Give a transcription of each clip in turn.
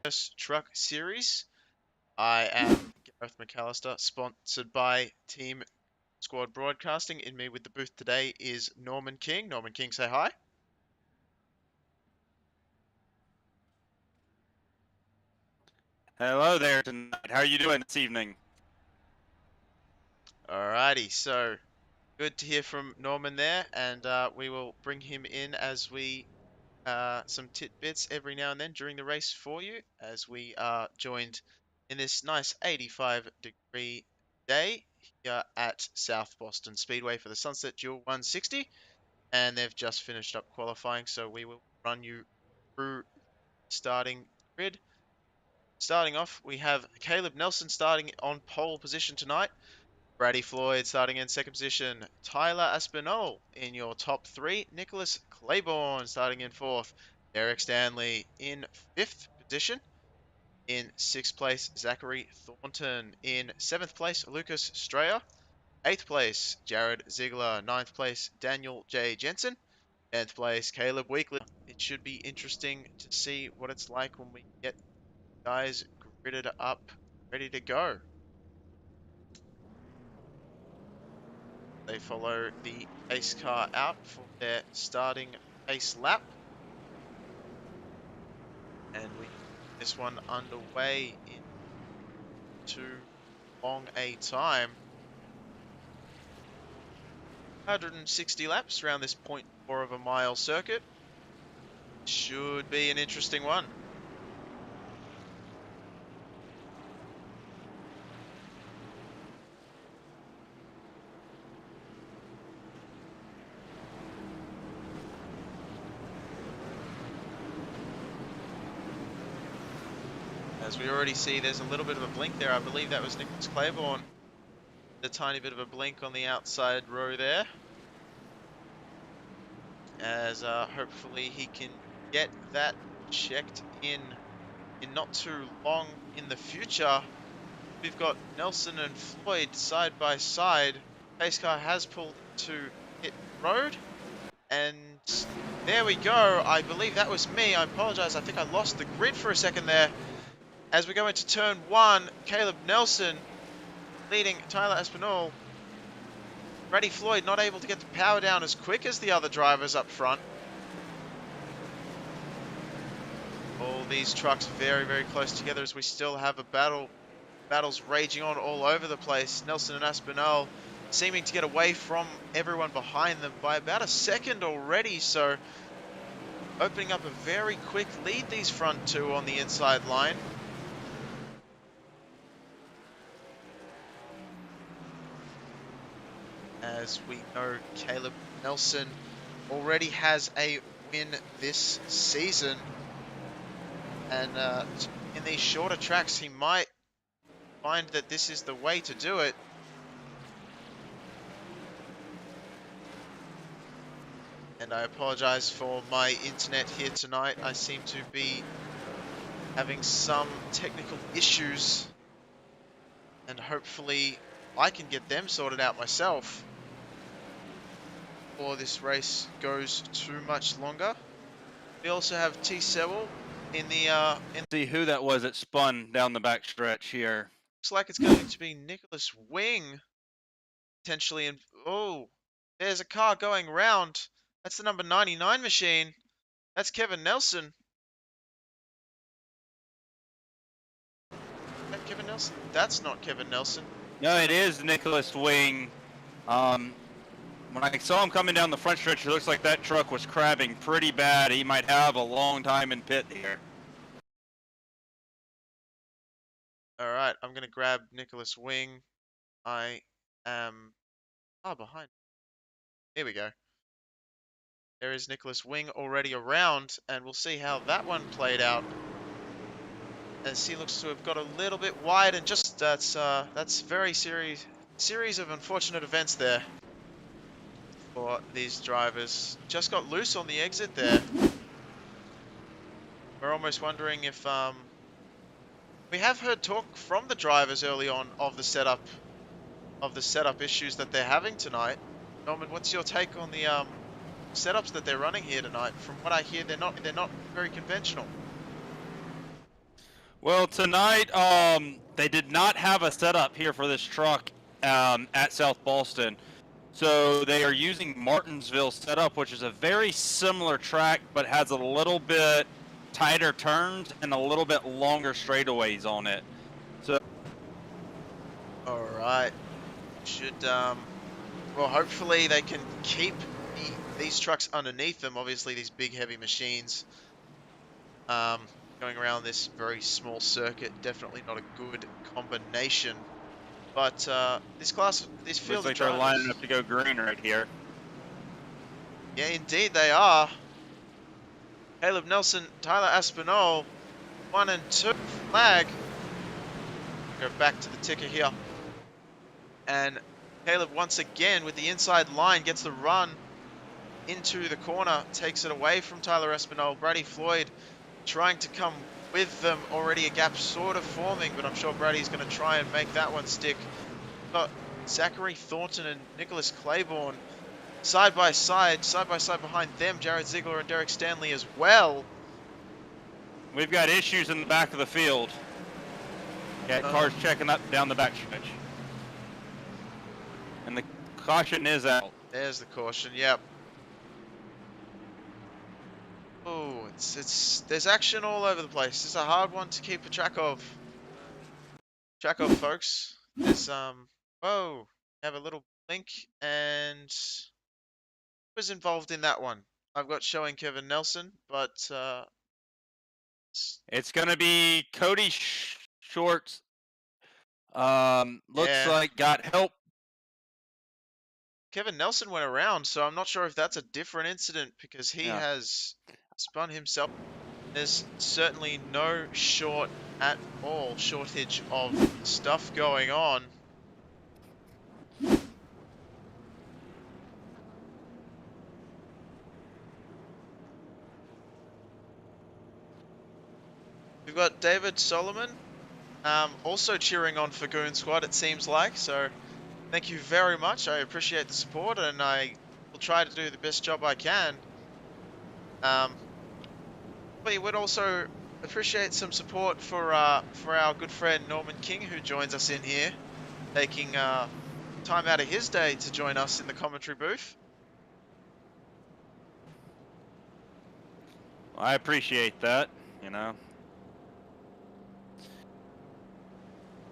First Truck Series. I am Gareth McAllister, sponsored by Team Squad Broadcasting. In me with the booth today is Norman King. Norman King, say hi. Hello there tonight. How are you doing this evening? Alrighty, so good to hear from Norman there, and we will bring him in as we some tidbits every now and then during the race for you, as we are joined in this nice 85-degree day here at South Boston Speedway for the Sunset Duel 160. And they've just finished up qualifying, so we will run you through starting grid. Starting off, we have Caleb Nelson starting on pole position tonight. Brady Floyd starting in second position. Tyler Aspinall in your top three. Nicholas Claiborne starting in fourth. Derek Stanley in fifth position. In sixth place, Zachary Thornton. In seventh place, Lucas Strayer. Eighth place, Jared Ziegler. Ninth place, Daniel J. Jensen. 10th place, Caleb Weekly. It should be interesting to see what it's like when we get guys gridded up, ready to go. They follow the pace car out for their starting pace lap. And we get this one underway in too long a time. 160 laps around this 0.4 of a mile circuit. Should be an interesting one. As we already see, there's a little bit of a blink there. I believe that was Nicholas Claiborne. A tiny bit of a blink on the outside row there. As hopefully he can get that checked in not too long in the future. We've got Nelson and Floyd side by side. Pace car has pulled to pit road. And there we go. I believe that was me. I apologize. I think I lost the grid for a second there. As we go into turn one, Caleb Nelson leading Tyler Aspinall. Brady Floyd not able to get the power down as quick as the other drivers up front. All these trucks very, very close together as we still have a battles raging on all over the place. Nelson and Aspinall seeming to get away from everyone behind them by about a second already, so opening up a very quick lead, these front two on the inside line. As we know, Caleb Nelson already has a win this season. And in these shorter tracks, he might find that this is the way to do it. And I apologize for my internet here tonight. I seem to be having some technical issues. And hopefully I can get them sorted out myself before this race goes too much longer. We also have T. Sewell in the See who that was that spun down the back stretch here. looks like it's going to be Nicholas Wing potentially. And oh, there's a car going round. That's the number 99 machine. That's Kevin Nelson. Is that Kevin Nelson? That's not Kevin Nelson. No, it is Nicholas Wing. When I saw him coming down the front stretch, it looks like that truck was crabbing pretty bad. He might have a long time in pit here. All right, I'm going to grab Nicholas Wing. I am behind. Here we go. There is Nicholas Wing already around, and we'll see how that one played out. As he looks to have got a little bit wide, and just that's very series of unfortunate events there for these drivers. Just got loose on the exit there. We're almost wondering if we have heard talk from the drivers early on of the setup issues that they're having tonight. Norman, what's your take on the setups that they're running here tonight? From what I hear, they're not very conventional. Well, tonight, they did not have a setup here for this truck at South Boston. So they are using Martinsville setup, which is a very similar track, but has a little bit tighter turns and a little bit longer straightaways on it. So All right. Should well, hopefully they can keep these trucks underneath them. Obviously, these big heavy machines um going around this very small circuit, definitely not a good combination. But this looks field of like they're lining up drivers, to go green right here. yeah, indeed they are. Caleb Nelson, Tyler Aspinall, 1 and 2 flag. Go back to the ticker here. And Caleb once again with the inside line gets the run into the corner, takes it away from Tyler Espinal. Brady Floyd trying to come with them. Already a gap sort of forming, but I'm sure Brady's going to try and make that one stick. Got Zachary Thornton and Nicholas Claiborne side by side behind them. Jared Ziegler and Derek Stanley as well. We've got issues in the back of the field. Got cars checking up down the backstretch. And the caution is out. There's the caution. Yep. Oh, it's there's action all over the place. It's a hard one to keep a track of. Folks. There's whoa, have a little blink and who was involved in that one? I've got showing Kevin Nelson, but It's going to be Cody Shorts. Looks yeah, like got help. Kevin Nelson went around, so I'm not sure if that's a different incident because he Yeah. has spun himself. There's certainly no shortage of stuff going on. We've got David Solomon also cheering on for Goon Squad, it seems like. So thank you very much. I appreciate the support and I will try to do the best job I can. We would also appreciate some support for our good friend Norman King, who joins us in here, taking time out of his day to join us in the commentary booth. I appreciate that, you know.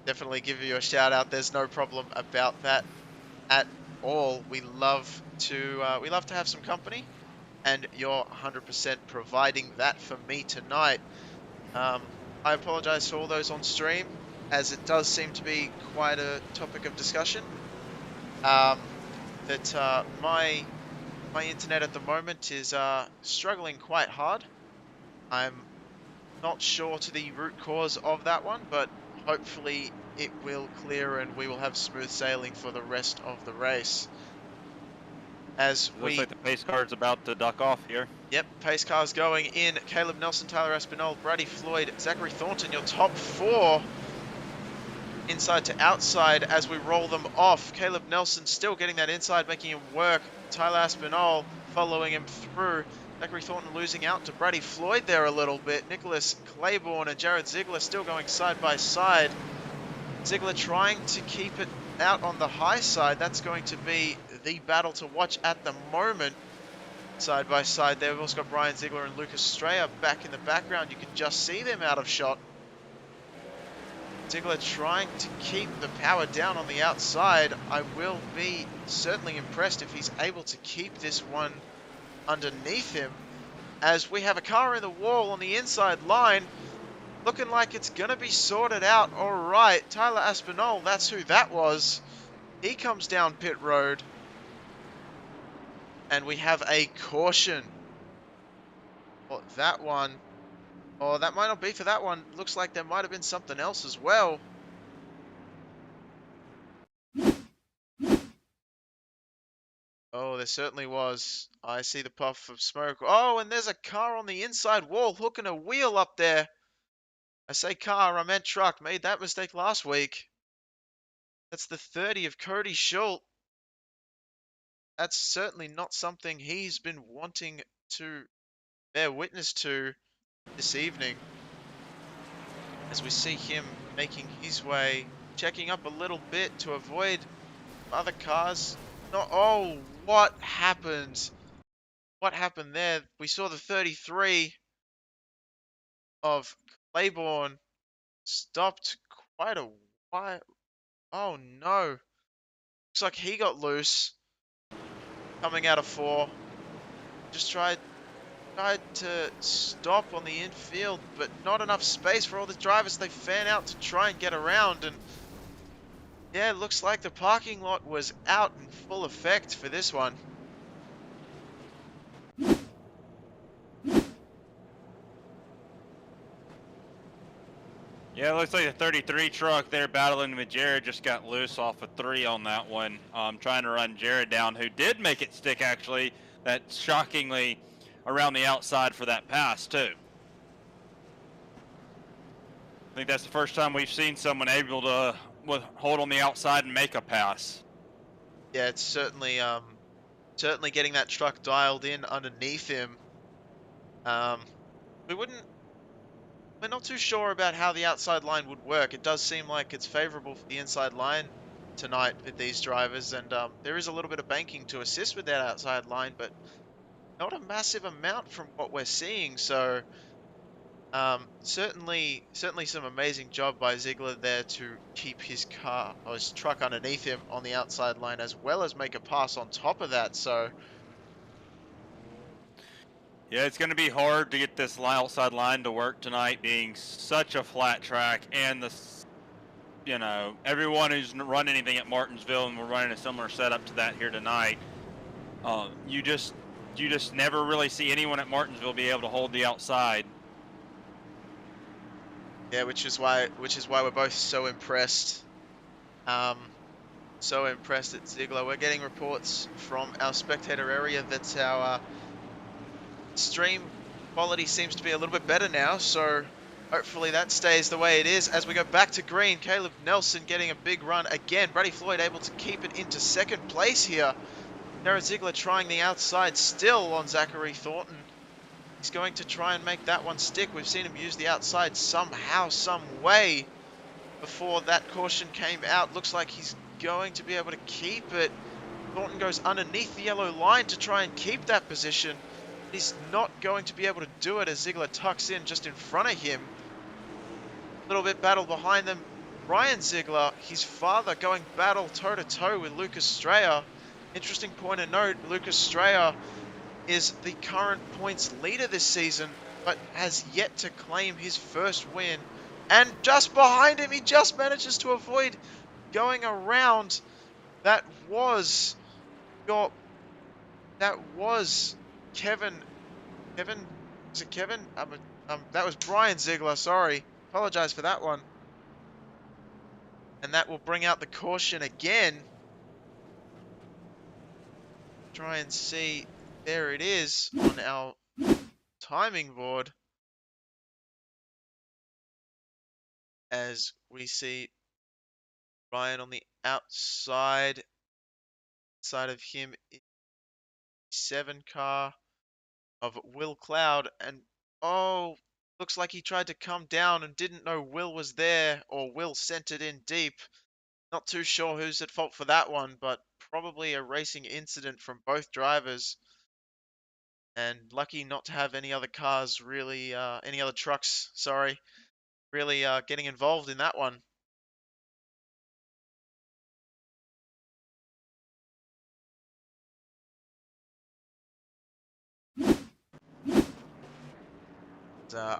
Definitely give you a shout out. There's no problem about that at all. We love to have some company, and you're 100% providing that for me tonight. I apologize to all those on stream, as it does seem to be quite a topic of discussion. That my internet at the moment is struggling quite hard. I'm not sure to the root cause of that one, but hopefully it will clear and we will have smooth sailing for the rest of the race. As Looks we like the pace car's about to duck off here. Yep, pace cars going in. Caleb Nelson, Tyler Espinal, Brady Floyd, Zachary Thornton, your top four. Inside to outside as we roll them off. Caleb Nelson still getting that inside, making him work. Tyler Aspinall following him through. Zachary Thornton losing out to Brady Floyd there a little bit. Nicholas Claiborne and Jared Ziegler still going side by side. Ziegler trying to keep it out on the high side. That's going to be the battle to watch at the moment. Side by side there. We've also got Brian Ziegler and Lucas Straya back in the background. You can just see them out of shot. Ziegler trying to keep the power down on the outside. I will be certainly impressed if he's able to keep this one underneath him, as we have a car in the wall on the inside line. Looking like it's going to be sorted out. All right, Tyler Aspinall, that's who that was. He comes down pit road. And we have a caution. Well, that one. Oh, that might not be for that one. Looks like there might have been something else as well. Oh, there certainly was. I see the puff of smoke. Oh, and there's a car on the inside wall hooking a wheel up there. I say car, I meant truck. Made that mistake last week. That's the 30 of Cody Schultz. That's certainly not something he's been wanting to bear witness to this evening. as we see him making his way, checking up a little bit to avoid other cars. No, oh, what happened? What happened there? We saw the 33 of Claiborne stopped quite a while. Oh no. Looks like he got loose coming out of 4. Just tried to stop on the infield, but not enough space for all the drivers. They fan out to try and get around, and yeah, it looks like the parking lot was out in full effect for this one. Yeah, it looks like the 33 truck there battling with Jared just got loose off of 3 on that one. Trying to run Jared down, who did make it stick actually. That shockingly around the outside for that pass too. I think that's the first time we've seen someone able to hold on the outside and make a pass. Yeah, it's certainly getting that truck dialed in underneath him. Um, we wouldn't We're not too sure about how the outside line would work. It does seem like it's favorable for the inside line tonight with these drivers, and there is a little bit of banking to assist with that outside line, but not a massive amount from what we're seeing. So certainly some amazing job by Ziegler there to keep his car or his truck underneath him on the outside line, as well as make a pass on top of that. So Yeah, it's going to be hard to get this outside line to work tonight, being such a flat track, and everyone who's run anything at Martinsville, and we're running a similar setup to that here tonight. You just never really see anyone at Martinsville be able to hold the outside. yeah, which is why we're both so impressed. So impressed at Ziegler. We're getting reports from our spectator area that our stream quality seems to be a little bit better now, so hopefully that stays the way it is. As we go back to green, Caleb Nelson getting a big run again. Brady Floyd able to keep it into second place here. Jared Ziegler trying the outside still on Zachary Thornton. He's going to try and make that one stick. We've seen him use the outside somehow, some way before that caution came out. Looks like he's going to be able to keep it. Thornton goes underneath the yellow line to try and keep that position. He's not going to be able to do it as Ziegler tucks in just in front of him. A little bit battle behind them. Ryan Ziegler, his father, going battle toe-to-toe with Lucas Strayer. Interesting point of note, Lucas Strayer is the current points leader this season, but has yet to claim his first win. And just behind him, he just manages to avoid going around. That was Kevin. Was it Kevin? That was Brian Ziegler. Sorry, apologize for that one. And that will bring out the caution again. Try and see. There it is on our timing board. As we see Ryan on the outside side of him, 7 car of Will Cloud, and oh, looks like he tried to come down and didn't know Will was there, or Will sent it in deep. Not too sure who's at fault for that one, but probably a racing incident from both drivers. And lucky not to have any other cars really, any other trucks, sorry, really getting involved in that one.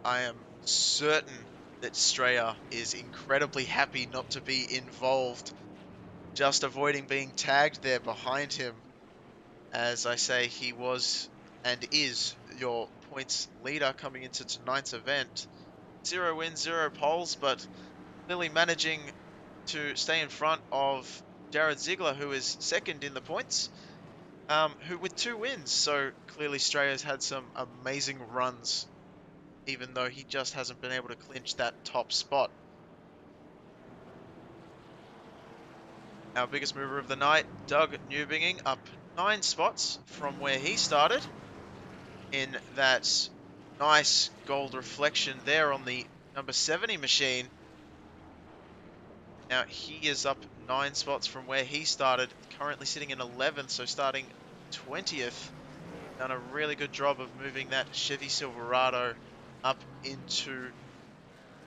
I am certain that Strayer is incredibly happy not to be involved, just avoiding being tagged there behind him. As I say, he was and is your points leader coming into tonight's event. 0 wins, 0 poles, but clearly managing to stay in front of Jared Ziegler, who is second in the points, who with 2 wins. So clearly Strayer's had some amazing runs, even though he just hasn't been able to clinch that top spot. Our biggest mover of the night, Doug Newbinging, up 9 spots from where he started in that nice gold reflection there on the number 70 machine. Now he is up 9 spots from where he started, currently sitting in 11th, so starting 20th. Done a really good job of moving that Chevy Silverado up into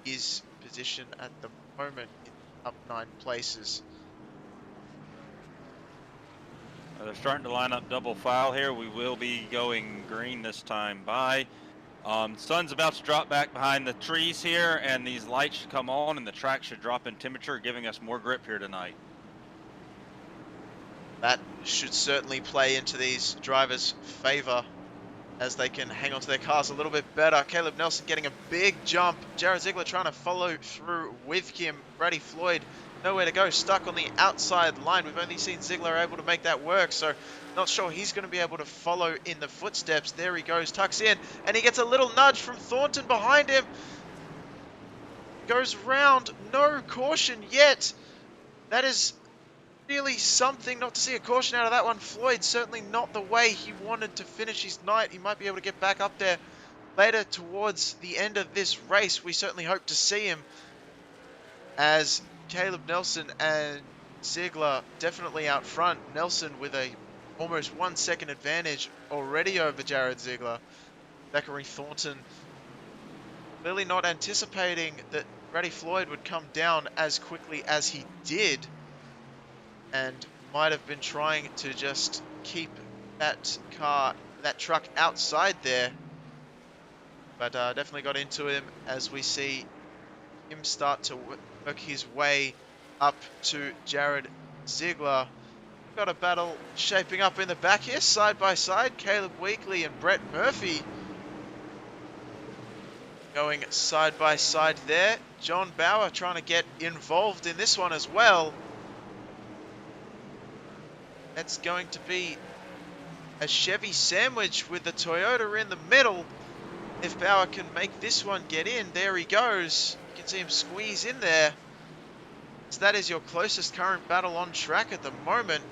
his position at the moment, in up 9 places. They're starting to line up double file here. We will be going green this time by. Sun's about to drop back behind the trees here, and these lights should come on, and the track should drop in temperature, giving us more grip here tonight. That should certainly play into these drivers' favor as they can hang on to their cars a little bit better. Caleb Nelson getting a big jump. Jared Ziegler trying to follow through with him. Brady Floyd nowhere to go, stuck on the outside line. We've only seen Ziegler able to make that work, so not sure he's going to be able to follow in the footsteps. There he goes, tucks in, and he gets a little nudge from Thornton behind him. Goes round, no caution yet. That is really something not to see a caution out of that one. Floyd certainly not the way he wanted to finish his night. He might be able to get back up there later towards the end of this race. We certainly hope to see him, as Caleb Nelson and Ziegler definitely out front. Nelson with a almost 1 second advantage already over Jared Ziegler. Zachary Thornton clearly not anticipating that Brady Floyd would come down as quickly as he did, and might have been trying to just keep that truck outside there. But definitely got into him as we see him start to work his way up to Jared Ziegler. Got a battle shaping up in the back here, side by side. Caleb Weekly and Brett Murphy going side by side there. John Bauer trying to get involved in this one as well. That's going to be a Chevy sandwich with the Toyota in the middle. If Bauer can make this one get in, there he goes. You can see him squeeze in there. So that is your closest current battle on track at the moment.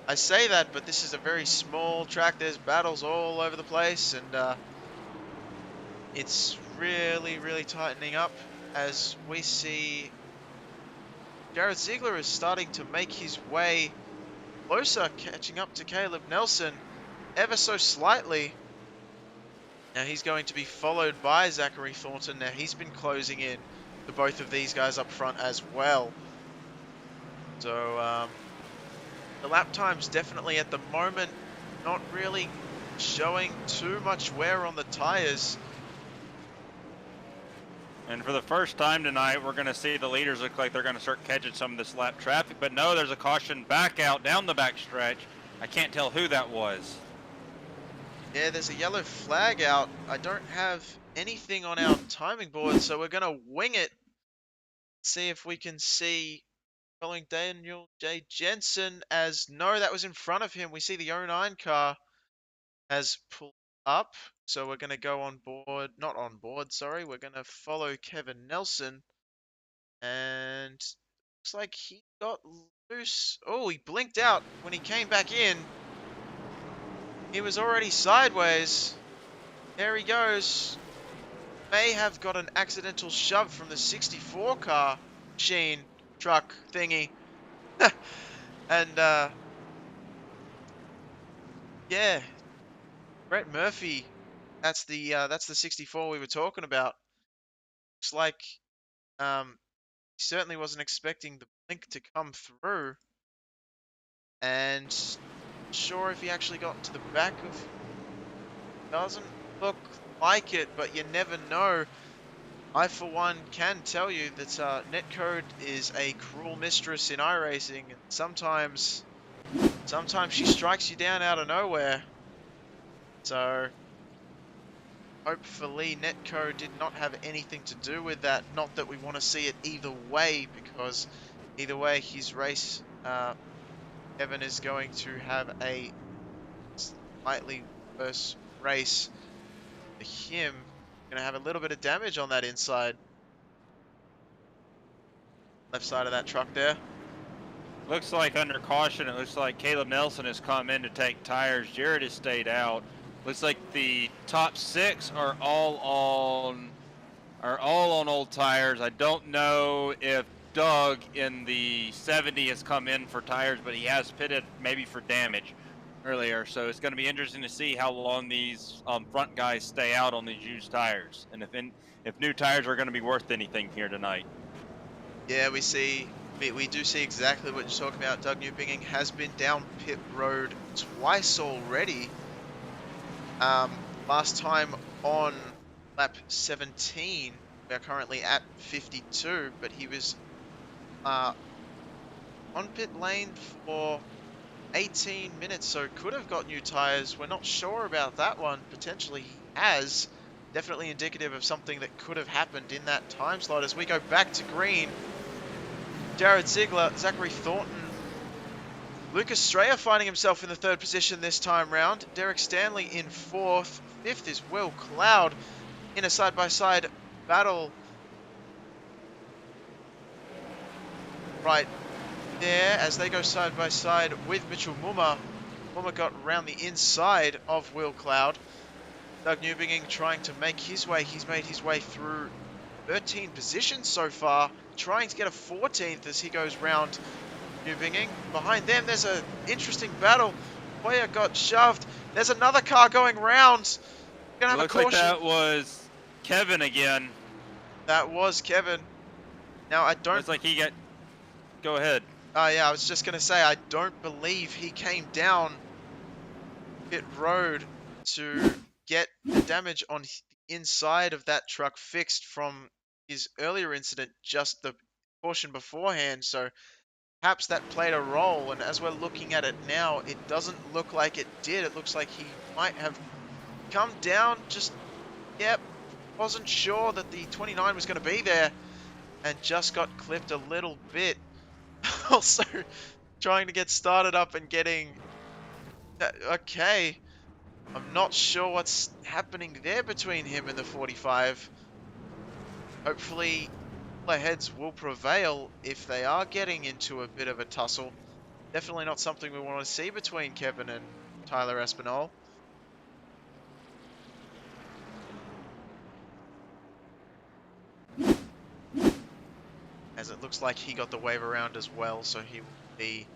I say that, but this is a very small track. There's battles all over the place, and it's really, really tightening up as we see Jared Ziegler is starting to make his way closer, catching up to Caleb Nelson ever so slightly. Now he's going to be followed by Zachary Thornton. Now he's been closing in to both of these guys up front as well. So the lap times definitely at the moment not really showing too much wear on the tires. And for the first time tonight, we're going to see the leaders look like they're going to start catching some of this lap traffic. But no, there's a caution back out down the back stretch. I can't tell who that was. Yeah, there's a yellow flag out. I don't have anything on our timing board, so we're going to wing it. See if we can see following Daniel J. Jensen, as no, that was in front of him. We see the 09 car has pulled up. So we're going to go on board, not on board, sorry. We're going to follow Kevin Nelson. And looks like he got loose. Oh, he blinked out when he came back in. He was already sideways. There he goes. May have got an accidental shove from the 64 car machine truck thingy. And yeah, Brett Murphy, that's the 64 we were talking about. Looks like he certainly wasn't expecting the blink to come through, and sure if he actually got to the back of. Doesn't look like it, but you never know. I, for one, can tell you that netcode is a cruel mistress in iRacing, and sometimes she strikes you down out of nowhere. So hopefully netcode did not have anything to do with that. Not that we want to see it either way, because either way his race, Evan is going to have a slightly worse race for him. Going to have a little bit of damage on that inside. Left side of that truck there. Looks like under caution, it looks like Caleb Nelson has come in to take tires. Jared has stayed out. Looks like the top 6 are all on are all on old tires. I don't know if Doug in the 70 has come in for tires, but he has pitted maybe for damage earlier. So it's going to be interesting to see how long these front guys stay out on these used tires, and if new tires are going to be worth anything here tonight. Yeah, we do see exactly what you're talking about. Doug Newbinging has been down pit road twice already. Last time on lap 17, we are currently at 52, but he was on pit lane for 18 minutes, so could have got new tires. We're not sure about that one. Potentially he has. Definitely indicative of something that could have happened in that time slot. As we go back to green, Jared Ziegler, Zachary Thornton, Lucas Strayer finding himself in the third position this time round. Derek Stanley in fourth. Fifth is Will Cloud in a side-by-side battle right there as they go side-by-side with Mitchell Mumma. Mumma got around the inside of Will Cloud. Doug Newbinging trying to make his way. He's made his way through 13 positions so far, trying to get a 14th as he goes round Newbinging. Behind them, there's an interesting battle. Hoyer got shoved. There's another car going round. Gonna have Looks a caution. like that was Kevin again. That was Kevin. Now, I don't... Looks like he got... Go ahead. yeah, I was just gonna say, I don't believe he came down pit road to get the damage on the inside of that truck fixed from his earlier incident, just the caution beforehand. So perhaps that played a role, and as we're looking at it now, it doesn't look like it did. It looks like he might have come down, just, yep, wasn't sure that the 29 was going to be there, and just got clipped a little bit. Also, trying to get started up and getting... Okay, I'm not sure what's happening there between him and the 45. Hopefully, cooler heads will prevail if they are getting into a bit of a tussle. Definitely not something we want to see between Kevin and Tyler Espinal. As it looks like he got the wave around as well, so he will be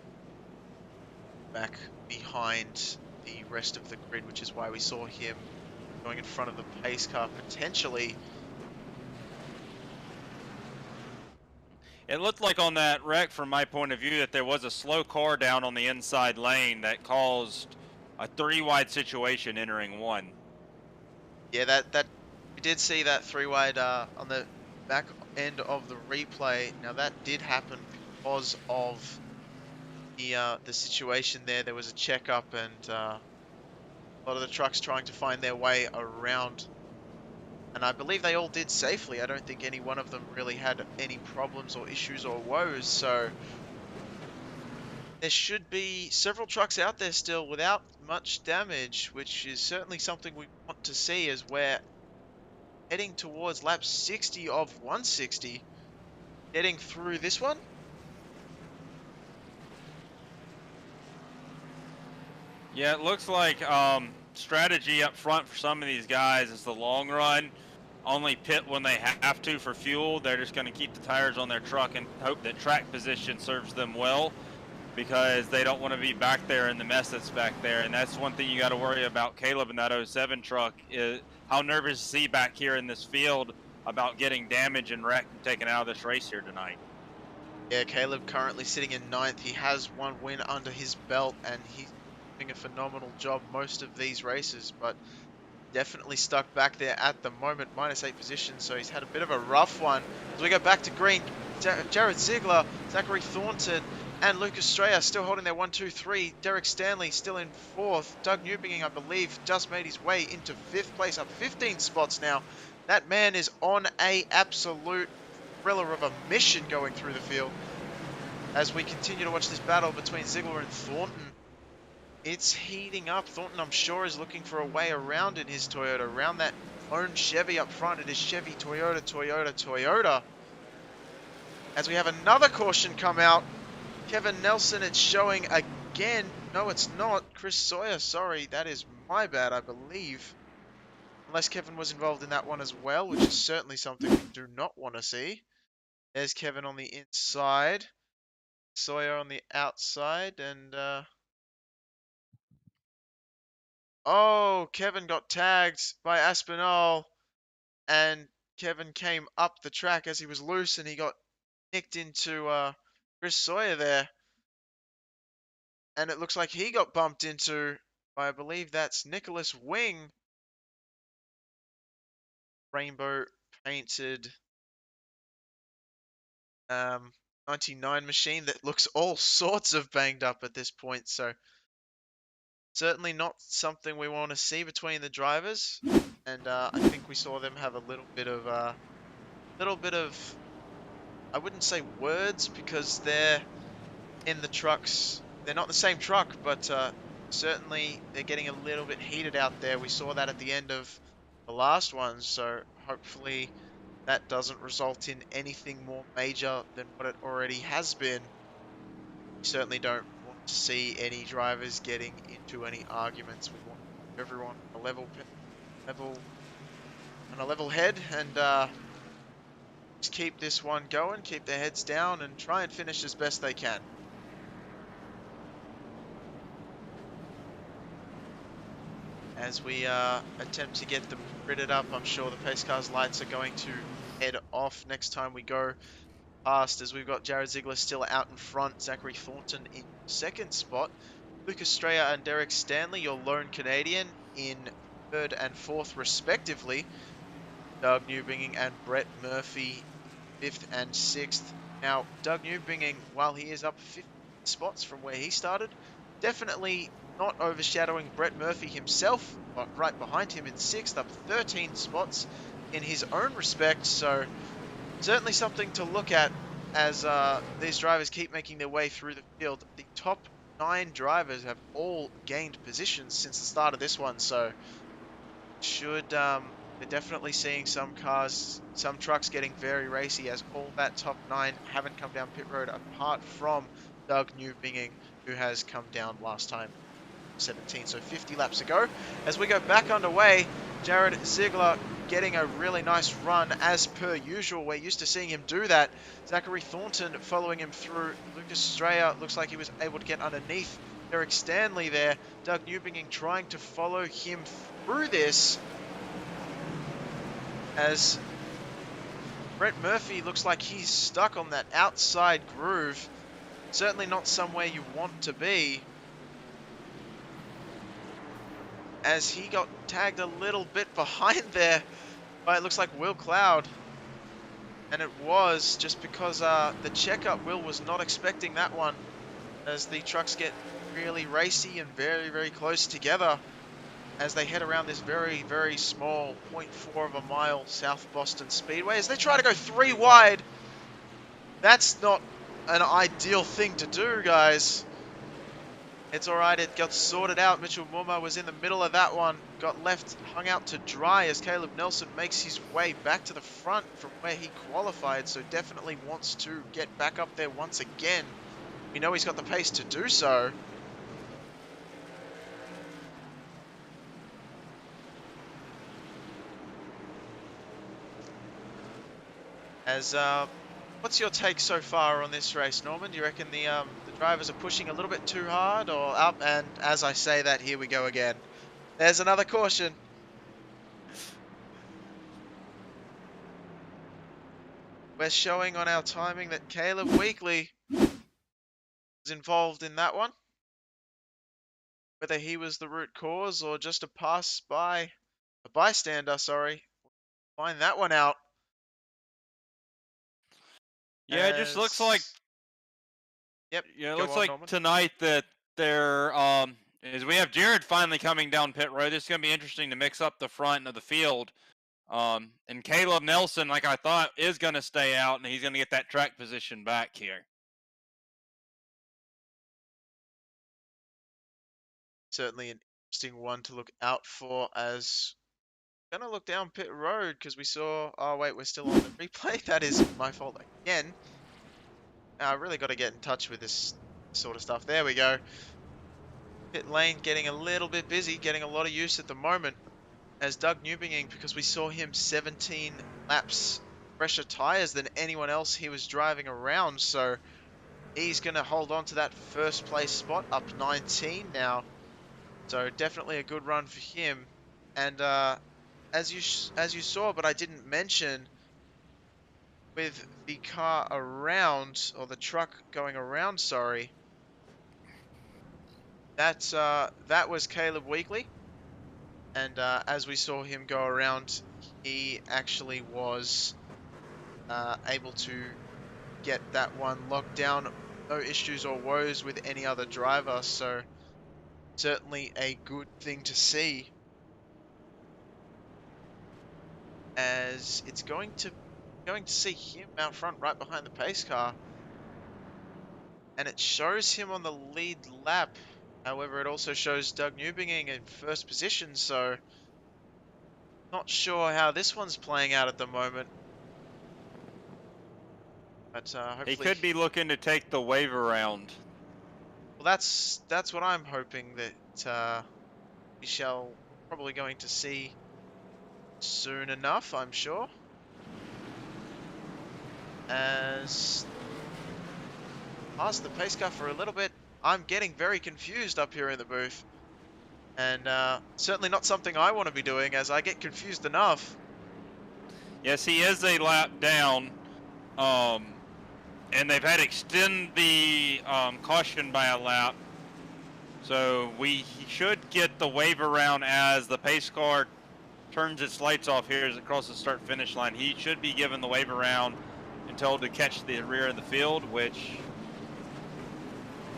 back behind the rest of the grid, which is why we saw him going in front of the pace car potentially. It looked like on that wreck, from my point of view, that there was a slow car down on the inside lane that caused a 3-wide situation entering one. Yeah, that we did see that 3-wide on the back end of the replay. Now that did happen because of the situation there. There was a checkup and a lot of the trucks trying to find their way around. And I believe they all did safely. I don't think any one of them really had any problems or issues or woes. So there should be several trucks out there still without much damage, which is certainly something we want to see as we're heading towards lap 60 of 160. Getting through this one. Yeah, it looks like strategy up front for some of these guys is the long run. Only pit when they have to for fuel. They're just going to keep the tires on their truck and hope that track position serves them well, because they don't want to be back there in the mess that's back there. And that's one thing you got to worry about Caleb in that 07 truck, is how nervous is he back here in this field about getting damage and wrecked and taken out of this race here tonight. Yeah, Caleb currently sitting in 9th. He has one win under his belt, and he's doing a phenomenal job most of these races, but definitely stuck back there at the moment, -8 position, so he's had a bit of a rough one. As we go back to green, Jared Ziegler, Zachary Thornton, and Lucas Strayer still holding their 1, 2, 3. Derek Stanley still in 4th. Doug Newbinging, I believe, just made his way into 5th place, up 15 spots now. That man is on a absolute thriller of a mission going through the field. As we continue to watch this battle between Ziegler and Thornton, it's heating up. Thornton, I'm sure, is looking for a way around in his Toyota, around that own Chevy up front. It is Chevy, Toyota, Toyota, Toyota. As we have another caution come out. Kevin Nelson, it's showing again. No, it's not. Chris Sawyer, sorry. That is my bad, I believe. Unless Kevin was involved in that one as well, which is certainly something we do not want to see. There's Kevin on the inside. Sawyer on the outside, and oh, Kevin got tagged by Aspinall, and Kevin came up the track as he was loose, and he got nicked into Chris Sawyer there, and it looks like he got bumped into, I believe that's Nicholas Wing, rainbow painted 99 machine that looks all sorts of banged up at this point. So certainly not something we want to see between the drivers. And I think we saw them have a little bit of, I wouldn't say words because they're in the trucks. They're not the same truck, but certainly they're getting a little bit heated out there. We saw that at the end of the last one. So hopefully that doesn't result in anything more major than what it already has been. We certainly don't want to see any drivers getting into any arguments. We want everyone on a level on a level head and just keep this one going, keep their heads down, and try and finish as best they can. As we attempt to get them gridded up, I'm sure the pace car's lights are going to head off next time we go past, as we've got Jared Ziegler still out in front, Zachary Thornton in second spot, Lucas Straya and Derek Stanley, your lone Canadian, in third and fourth respectively. Doug Newbinging and Brett Murphy fifth and sixth. Now, Doug Newbinging, while he is up 15 spots from where he started, definitely not overshadowing Brett Murphy himself, but right behind him in sixth, up 13 spots in his own respect. So certainly something to look at as these drivers keep making their way through the field. The top 9 drivers have all gained positions since the start of this one, so they're definitely seeing some cars, some trucks getting very racy, as all that top 9 haven't come down pit road apart from Doug Newbinging, who has come down last time 17, so 50 laps ago. As we go back underway, Jared Ziegler getting a really nice run as per usual. We're used to seeing him do that. Zachary Thornton following him through. Lucas Straya looks like he was able to get underneath Derek Stanley there. Doug Newbinging trying to follow him through this, as Brett Murphy looks like he's stuck on that outside groove. Certainly not somewhere you want to be, as he got tagged a little bit behind there by, it looks like, Will Cloud. And it was just because the checkup, Will was not expecting that one, as the trucks get really racy and very, very close together as they head around this very, very small 0.4 of a mile South Boston Speedway. As they try to go 3 wide, that's not an ideal thing to do, guys. It's alright, it got sorted out. Mitchell Muma was in the middle of that one, got left hung out to dry as Caleb Nelson makes his way back to the front from where he qualified, so definitely wants to get back up there once again. We know he's got the pace to do so. As what's your take so far on this race, Norman? Do you reckon the drivers are pushing a little bit too hard or up? And as I say that, here we go again. There's another caution. We're showing on our timing that Caleb Weekly was involved in that one. Whether he was the root cause or just a bystander, sorry. Find that one out. Yeah, it just looks like, Yep. it Go looks on, like Norman. tonight that they're is we have Jared finally coming down pit road. This is gonna be interesting to mix up the front of the field. And Caleb Nelson, like I thought, is gonna stay out, and he's gonna get that track position back here. Certainly an interesting one to look out for, as gonna look down pit road because we saw, oh wait, we're still on the replay. That is my fault again. I really got to get in touch with this sort of stuff. There we go. Pit lane getting a little bit busy, getting a lot of use at the moment. as Doug Newbinging, because we saw him 17 laps fresher tires than anyone else he was driving around. So he's going to hold on to that first place spot, up 19 now. So definitely a good run for him. And as you saw, but I didn't mention, with the car around, or the truck going around, sorry, that was Caleb Weekly. And as we saw him go around, he actually was able to get that one locked down. No issues or woes with any other driver, so certainly a good thing to see, as it's going to see him out front right behind the pace car, and it shows him on the lead lap. However, it also shows Doug Newbinging in first position, so not sure how this one's playing out at the moment. But He hopefully, could be looking to take the wave around. well, that's what I'm hoping that we shall probably going to see soon enough, I'm sure. As past the pace car for a little bit, I'm getting very confused up here in the booth. And certainly not something I want to be doing, as I get confused enough. Yes, he is a lap down. And they've had to extend the caution by a lap. So he should get the wave around as the pace car turns its lights off here as it crosses the start-finish line. He should be given the wave around and told to catch the rear of the field, which...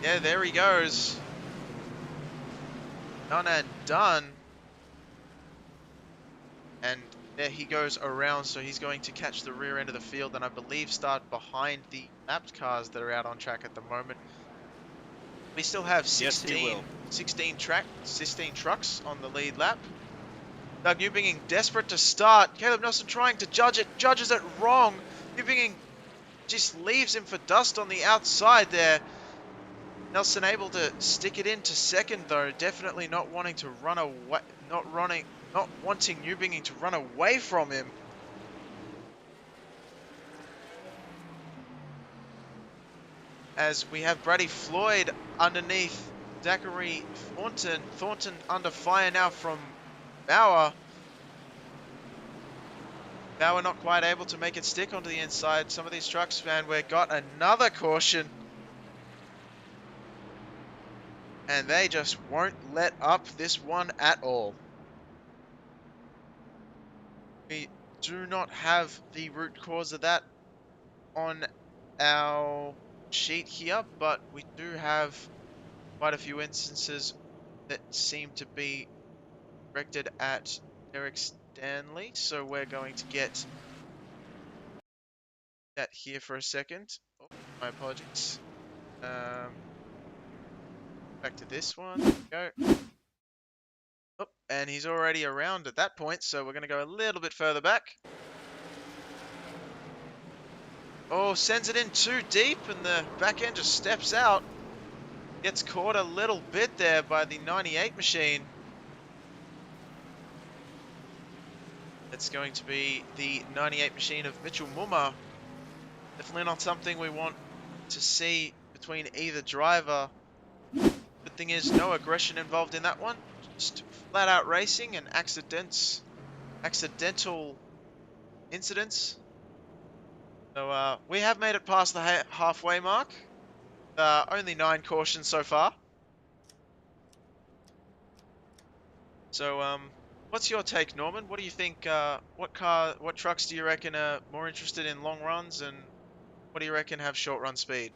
Yeah, there he goes. Done and done. And there he goes around, so he's going to catch the rear end of the field, and I believe start behind the lapped cars that are out on track at the moment. We still have 16 trucks on the lead lap. Doug Newbinging desperate to start. Caleb Nelson trying to judge it, judges it wrong. Newbinging just leaves him for dust on the outside there. Nelson able to stick it into second though, definitely not wanting to run away, not wanting Newbinging to run away from him. As we have Brady Floyd underneath Zachary Thornton. Thornton under fire now from Bauer. Bauer not quite able to make it stick onto the inside. Some of these trucks, man, we got another caution. And they just won't let up this one at all. We do not have the root cause of that on our sheet here, but we do have quite a few instances that seem to be directed at Derek Stanley. So we're going to get that here for a second. Oh, my apologies. Back to this one. There we go. Oh, and he's already around at that point, so we're going to go a little bit further back. Oh, sends it in too deep, and the back end just steps out. Gets caught a little bit there by the 98 machine. It's going to be the 98 machine of Mitchell Mumma. Definitely not something we want to see between either driver. Good thing is, no aggression involved in that one. Just flat out racing and accidental incidents. So we have made it past the halfway mark. Only 9 cautions so far. So what's your take, Norman? What do you think? What trucks do you reckon are more interested in long runs, and what do you reckon have short run speed?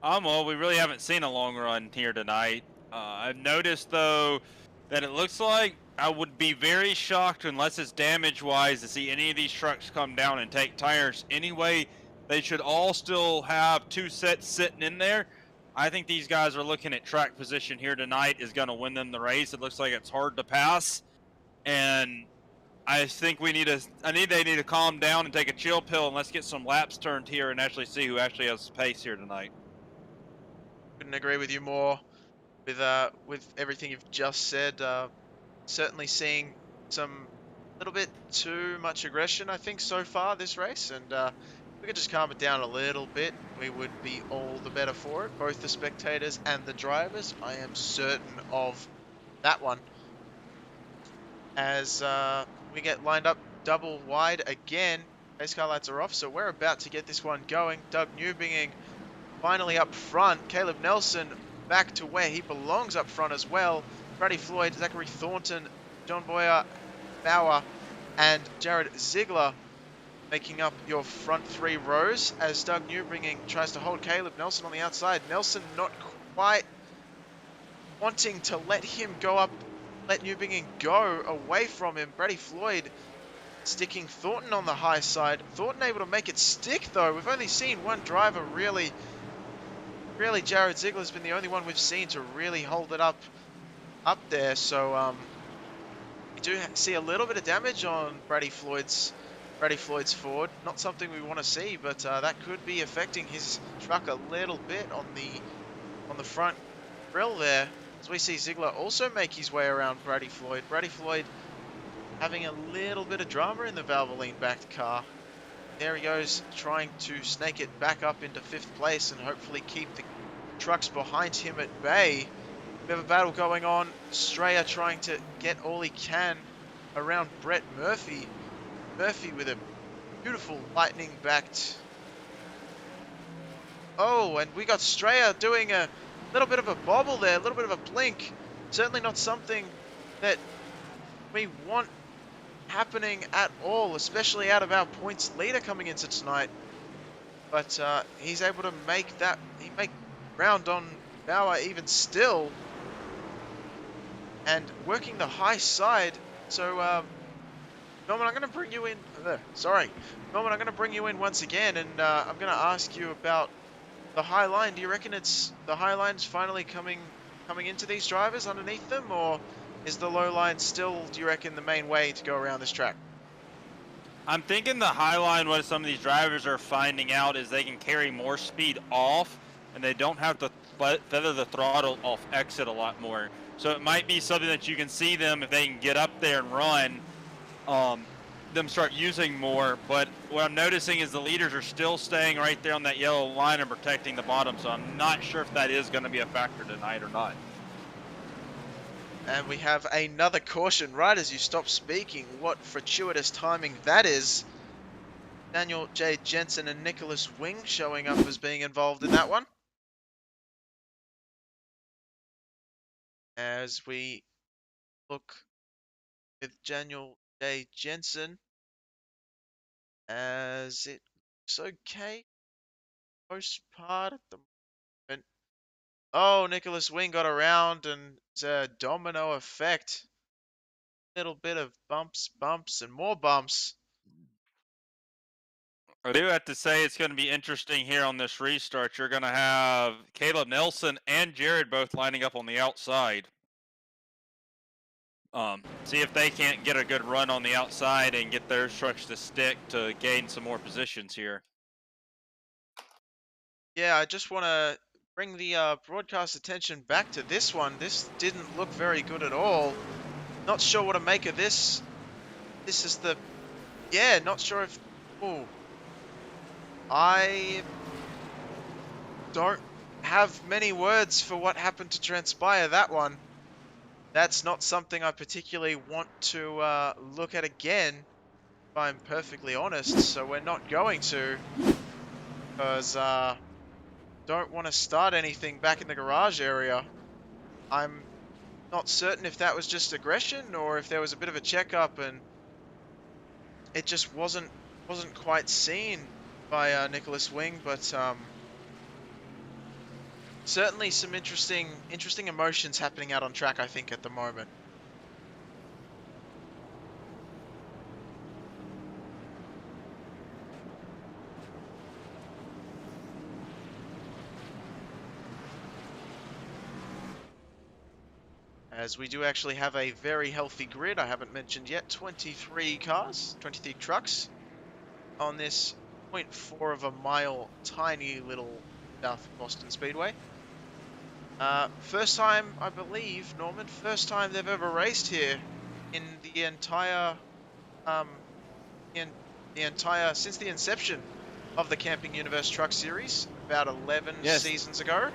Well, we really haven't seen a long run here tonight. I've noticed, though, that it looks like I would be very shocked, unless it's damage-wise, to see any of these trucks come down and take tires. Anyway, they should all still have 2 sets sitting in there. I think these guys are looking at track position here tonight is going to win them the race. It looks like it's hard to pass, and I think they need to calm down and take a chill pill, and let's get some laps turned here and actually see who actually has the pace here tonight. Couldn't agree with you more with everything you've just said. certainly seeing some little bit too much aggression, I think, so far this race. And if we could just calm it down a little bit, we would be all the better for it. Both the spectators and the drivers. I am certain of that one. As we get lined up double wide again. Pace car lights are off, so we're about to get this one going. Doug Newbinging finally up front. Caleb Nelson back to where he belongs up front as well. Brady Floyd, Zachary Thornton, John Boyer, Bauer, and Jared Ziegler making up your front three rows as Doug Newbringing tries to hold Caleb Nelson on the outside. Nelson not quite wanting to let him go up, let Newbinging go away from him. Brady Floyd sticking Thornton on the high side. Thornton able to make it stick though. We've only seen one driver really, Jared Ziegler's been the only one we've seen to really hold it up there. So we do see a little bit of damage on Brady Floyd's Ford. Not something we want to see, but that could be affecting his truck a little bit on the front grille there. As we see Ziegler also make his way around Brady Floyd. Brady Floyd having a little bit of drama in the Valvoline backed car. There he goes, trying to snake it back up into 5th place and hopefully keep the trucks behind him at bay. We have a battle going on. Strayer trying to get all he can around Brett Murphy. Murphy with a beautiful lightning-backed... Oh, and we got Strayer doing a little bit of a bobble there, a little bit of a blink. Certainly not something that we want happening at all, especially out of our points leader coming into tonight. But he's able to make ground on Bauer even still, and working the high side. So Norman, I'm going to bring you in. Norman, I'm going to bring you in once again, and I'm going to ask you about the high line. Do you reckon it's the high line's finally coming into these drivers underneath them, or is the low line still, do you reckon, the main way to go around this track? I'm thinking the high line, what some of these drivers are finding out is they can carry more speed off, and they don't have to feather the throttle off exit a lot more. So it might be something that you can see them, if they can get up there and run, them start using more. But what I'm noticing is the leaders are still staying right there on that yellow line and protecting the bottom. So I'm not sure if that is going to be a factor tonight or not. And we have another caution right as you stop speaking. What fortuitous timing that is. Daniel J. Jensen and Nicholas Wing showing up as being involved in that one. As we look with Daniel J. Jensen, as it looks okay, most part at the moment. Oh, Nicholas Wing got around, and it's a domino effect. Little bit of bumps, and more bumps. I do have to say it's going to be interesting here on this restart. You're going to have Caleb Nelson and Jared both lining up on the outside. See if they can't get a good run on the outside and get their trucks to stick to gain some more positions here. Yeah, I just want to bring the broadcast attention back to this one. This didn't look very good at all. Not sure what to make of this. This is the... Yeah, not sure if... Ooh. I don't have many words for what happened to transpire that one. That's not something I particularly want to look at again, if I'm perfectly honest. So we're not going to, because don't want to start anything back in the garage area. I'm not certain if that was just aggression or if there was a bit of a checkup and it just wasn't quite seen by Nicholas Wing, but certainly some interesting emotions happening out on track, I think, at the moment. As we do actually have a very healthy grid, I haven't mentioned yet, 23 cars, 23 trucks on this 0.4 of a mile tiny little South Boston Speedway. First time, I believe, Norman, first time they've ever raced here in the entire, um, in the entire, since the inception of the Camping Universe Truck Series about 11 Yes, seasons ago.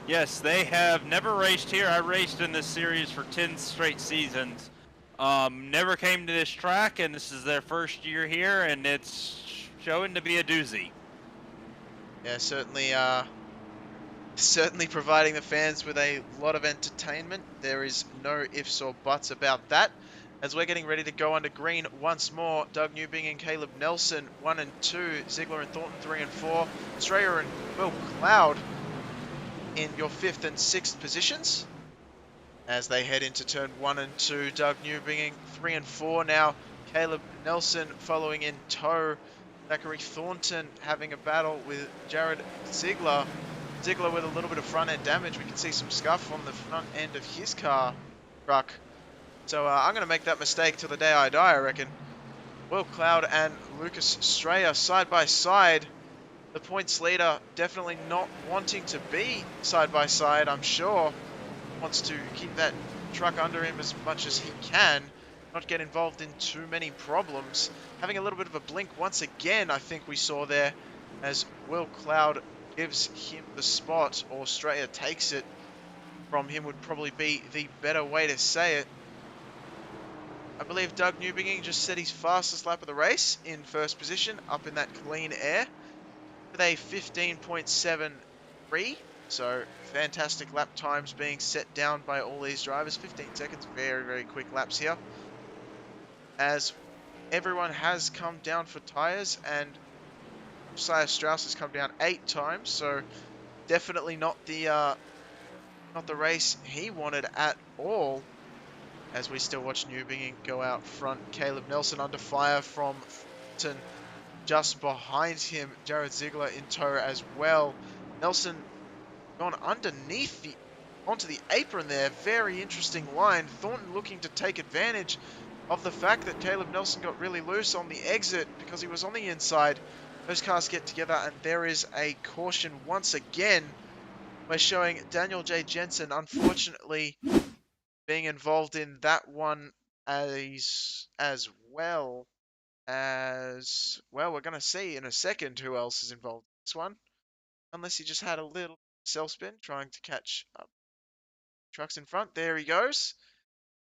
yes, they have never raced here. I raced in this series for 10 straight seasons. Never came to this track, and this is their first year here, and it's showing to be a doozy. Yeah, certainly, certainly providing the fans with a lot of entertainment. There is no ifs or buts about that. As we're getting ready to go under green once more, Doug Newbing and Caleb Nelson, 1 and 2, Ziegler and Thornton, 3 and 4, Strayer and Will Cloud in your 5th and 6th positions. As they head into turn 1 and 2, Doug Newbing 3 and 4 now, Caleb Nelson following in tow, Zachary Thornton having a battle with Jared Ziegler. Ziegler with a little bit of front end damage. We can see some scuff on the front end of his truck. So I'm going to make that mistake till the day I die, I reckon. Will Cloud and Lucas Strayer side by side. The points leader definitely not wanting to be side by side, I'm sure. Wants to keep that truck under him as much as he can. Not get involved in too many problems. Having a little bit of a blink once again, I think we saw there, as Will Cloud gives him the spot, or Strayer takes it from him would probably be the better way to say it. I believe Doug Newbinging just set his fastest lap of the race in first position, up in that clean air, with a 15.73. So fantastic lap times being set down by all these drivers. 15 seconds, very, very quick laps here. As everyone has come down for tyres, and Josiah Strauss has come down 8 times, so definitely not the race he wanted at all. As we still watch Newbinging go out front, Caleb Nelson under fire from Thornton. Just behind him, Jared Ziegler in tow as well. Nelson gone underneath onto the apron there. Very interesting line. Thornton looking to take advantage of the fact that Caleb Nelson got really loose on the exit because he was on the inside. Those cars get together and there is a caution once again. We're showing Daniel J. Jensen, unfortunately, being involved in that one as well. As well, we're going to see in a second who else is involved in this one. Unless he just had a little self spin trying to catch up trucks in front. There he goes.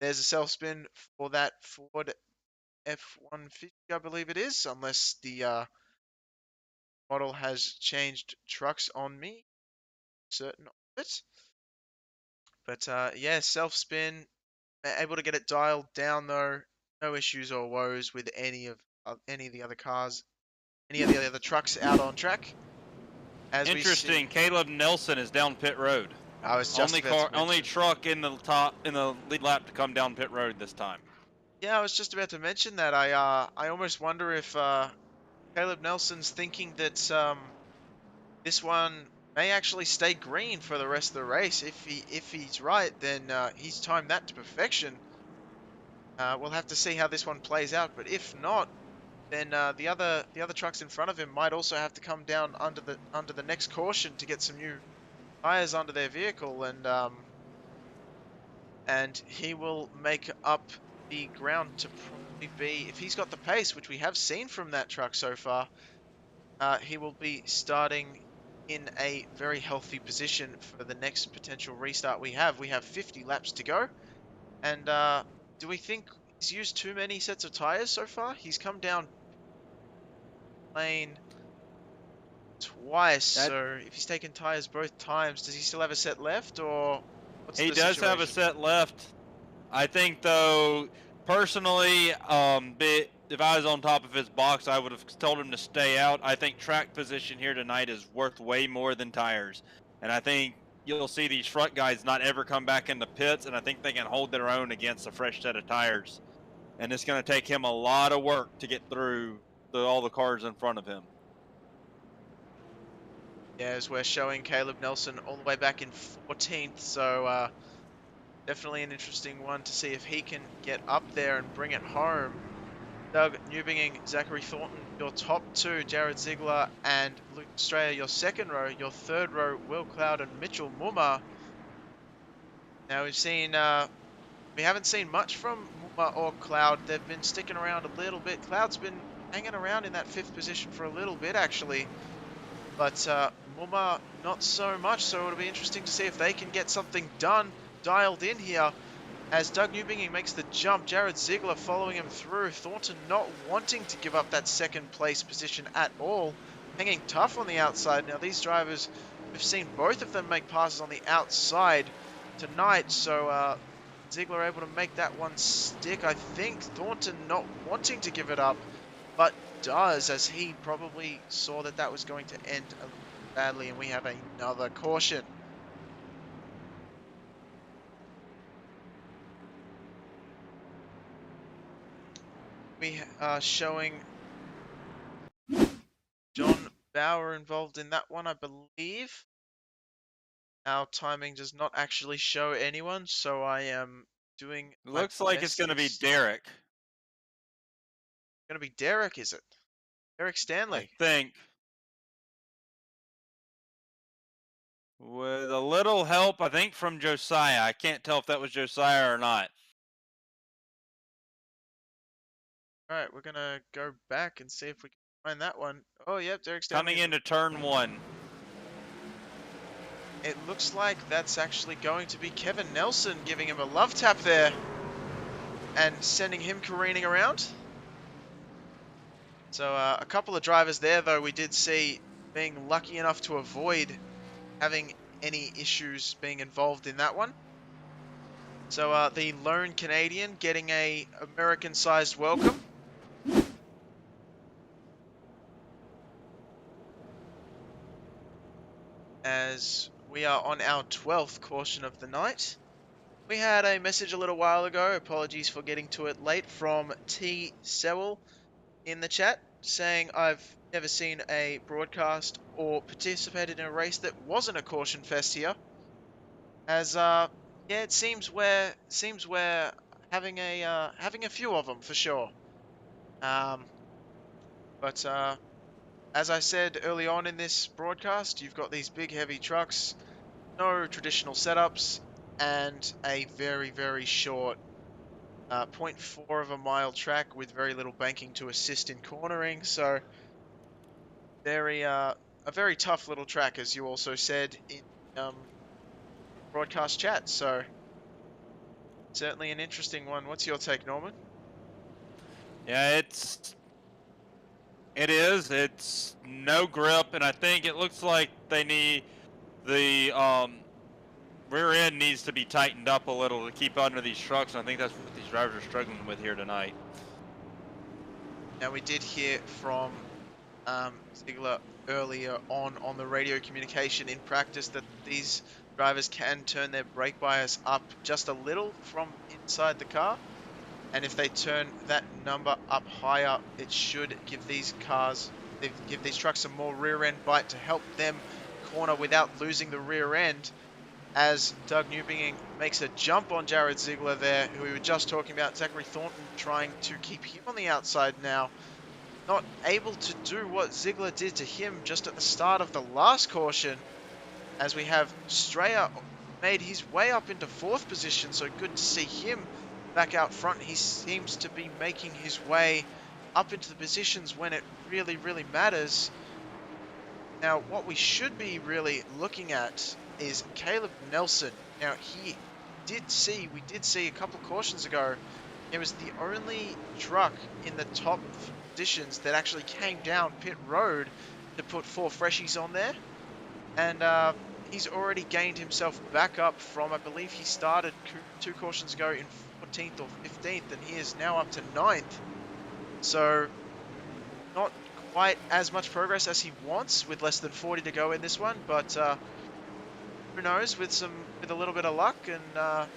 There's a self spin for that Ford F-150, I believe it is. Unless the model has changed trucks on me. Certain of it. But yeah, self spin. Able to get it dialed down though. No issues or woes with any of the other cars, any of the other trucks out on track. As we Interesting. see, Caleb Nelson is down pit road. I was just Only about to car, only mention. truck in the lead lap to come down pit road this time. Yeah, I was just about to mention that. I almost wonder if Caleb Nelson's thinking that this one may actually stay green for the rest of the race. If he's right, then he's timed that to perfection. We'll have to see how this one plays out. But if not, then the other trucks in front of him might also have to come down under the next caution to get some new tires under their vehicle, and he will make up the ground to probably be, if he's got the pace, which we have seen from that truck so far, he will be starting in a very healthy position for the next potential restart we have. We have 50 laps to go, and do we think he's used too many sets of tires so far? He's come down lane twice, That so if he's taken tires both times, does he still have a set left, or what's he the does have a situation? set left. I think though, personally, if I was on top of his box, I would have told him to stay out. I think track position here tonight is worth way more than tires, and I think you'll see these front guys not ever come back in the pits, and I think they can hold their own against a fresh set of tires. And it's going to take him a lot of work to get through all the cars in front of him. Yeah, as we're showing Caleb Nelson all the way back in 14th, so definitely an interesting one to see if he can get up there and bring it home. Doug Newbinging, Zachary Thornton, your top two, Jared Ziegler and Luke Estrella, your second row. Your third row, Will Cloud and Mitchell Mumma. Now we haven't seen much from Mumma or Cloud. They've been sticking around a little bit. Cloud's been hanging around in that fifth position for a little bit, actually. But Mumma, not so much. So it'll be interesting to see if they can get something done, dialed in here. As Doug Newbinging makes the jump, Jared Ziegler following him through. Thornton not wanting to give up that second place position at all. Hanging tough on the outside. Now these drivers, we've seen both of them make passes on the outside tonight. So Ziegler able to make that one stick. I think Thornton not wanting to give it up, but does, as he probably saw that that was going to end a little badly. And we have another caution. We are showing John Bauer involved in that one, I believe. Our timing does not actually show anyone, so I am doing my Looks like it's best. going to be It's Derek. going to be Derek, is it? Derek I Stanley. think. With a little help, I think, from Josiah. I can't tell if that was Josiah or not. All right, we're going to go back and see if we can find that one. Oh, yep, Derek Stanley. Coming into turn one. It looks like that's actually going to be Kevin Nelson giving him a love tap there and sending him careening around. So a couple of drivers there, though, we did see being lucky enough to avoid having any issues being involved in that one. So the lone Canadian getting a American-sized welcome. As we are on our 12th caution of the night. We had a message a little while ago, apologies for getting to it late, from T. Sewell in the chat, saying I've never seen a broadcast or participated in a race that wasn't a caution fest here. As yeah, it seems we're having a few of them for sure. But as I said early on in this broadcast, you've got these big heavy trucks, no traditional setups, and a very, very short 0.4 of a mile track with very little banking to assist in cornering. So a very tough little track, as you also said in broadcast chat. So certainly an interesting one. What's your take, Norman? Yeah, it is. It's no grip, and I think it looks like they need the rear end needs to be tightened up a little to keep under these trucks, and I think that's what these drivers are struggling with here tonight. Now we did hear from Ziegler earlier on the radio communication in practice that these drivers can turn their brake bias up just a little from inside the car. And if they turn that number up higher, it should give these trucks some more rear end bite to help them corner without losing the rear end. As Doug Newbinging makes a jump on Jared Ziegler there, who we were just talking about. Zachary Thornton trying to keep him on the outside now. Not able to do what Ziegler did to him just at the start of the last caution. As we have Strayer made his way up into fourth position, so good to see him back out front. He seems to be making his way up into the positions when it really, really matters. Now, what we should be really looking at is Caleb Nelson. Now, we did see a couple of cautions ago, it was the only truck in the top positions that actually came down pit road to put 4 freshies on there. And he's already gained himself back up from, I believe he started 2 cautions ago in 14th or 15th, and he is now up to 9th. So not quite as much progress as he wants with less than 40 to go in this one, but who knows, with a little bit of luck and a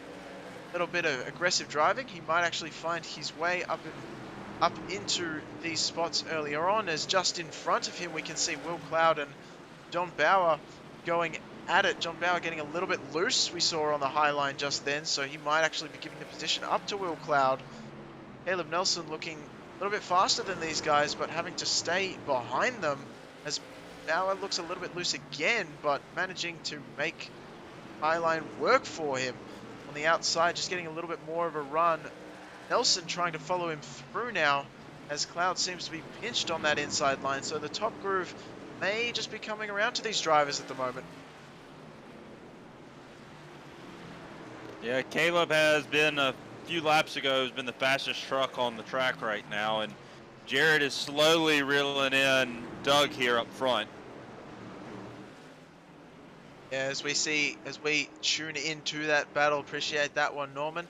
little bit of aggressive driving, he might actually find his way up into these spots earlier on. As just in front of him we can see Will Cloud and John Bauer going at it. John Bauer getting a little bit loose, we saw on the high line just then, so he might actually be giving the position up to Will Cloud. Caleb Nelson looking little bit faster than these guys, but having to stay behind them as Bauer looks a little bit loose again, but managing to make Highline work for him on the outside, just getting a little bit more of a run. Nelson trying to follow him through now as Cloud seems to be pinched on that inside line, so the top groove may just be coming around to these drivers at the moment. Yeah, Caleb has been a few laps ago, has been the fastest truck on the track right now, and Jared is slowly reeling in Doug here up front. Yeah, as we tune into that battle, appreciate that one, Norman.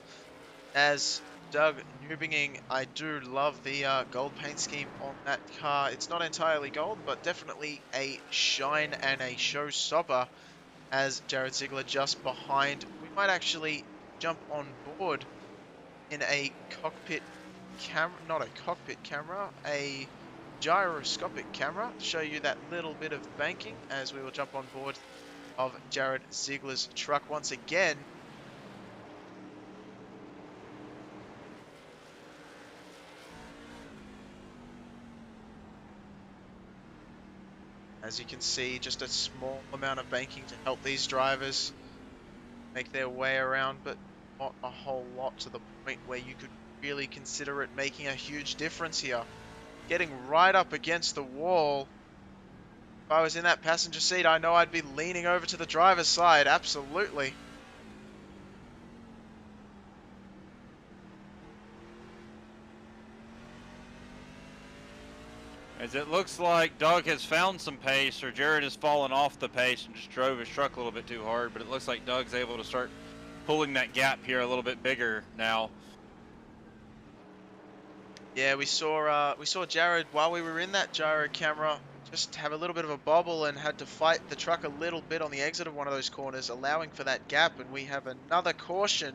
As Doug Newbinging, I do love the gold paint scheme on that car. It's not entirely gold, but definitely a shine and a showstopper as Jared Ziegler just behind. We might actually jump on board in a cockpit camera, not a cockpit camera, a gyroscopic camera to show you that little bit of banking as we will jump on board of Jared Ziegler's truck once again. As you can see, just a small amount of banking to help these drivers make their way around, but not a whole lot to the point where you could really consider it making a huge difference here. Getting right up against the wall. If I was in that passenger seat, I know I'd be leaning over to the driver's side, absolutely. As it looks like Doug has found some pace, or Jared has fallen off the pace and just drove his truck a little bit too hard, but it looks like Doug's able to start pulling that gap here a little bit bigger now. Yeah, we saw Jared while we were in that gyro camera just have a little bit of a bobble and had to fight the truck a little bit on the exit of one of those corners, allowing for that gap, and we have another caution.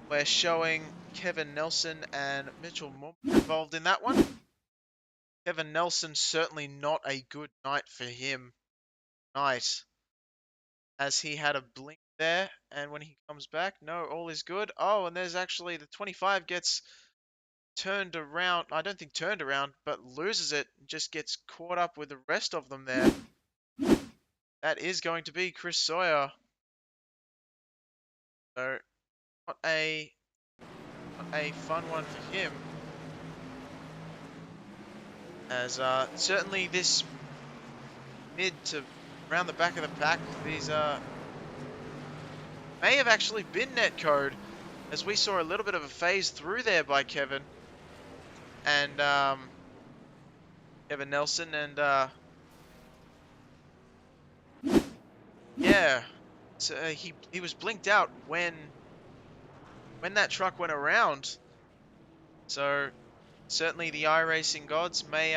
We're showing Kevin Nelson and Mitchell Moore involved in that one. Kevin Nelson, certainly not a good night for him. As he had a blink there, and when he comes back, no, all is good. Oh, and there's actually the 25 gets turned around. I don't think turned around, but loses it. Just gets caught up with the rest of them there. That is going to be Chris Sawyer. So, not a fun one for him. As certainly this mid to around the back of the pack, these may have actually been netcode, as we saw a little bit of a phase through there by Kevin and Kevin Nelson, and yeah, so he was blinked out when that truck went around. So certainly the iRacing gods may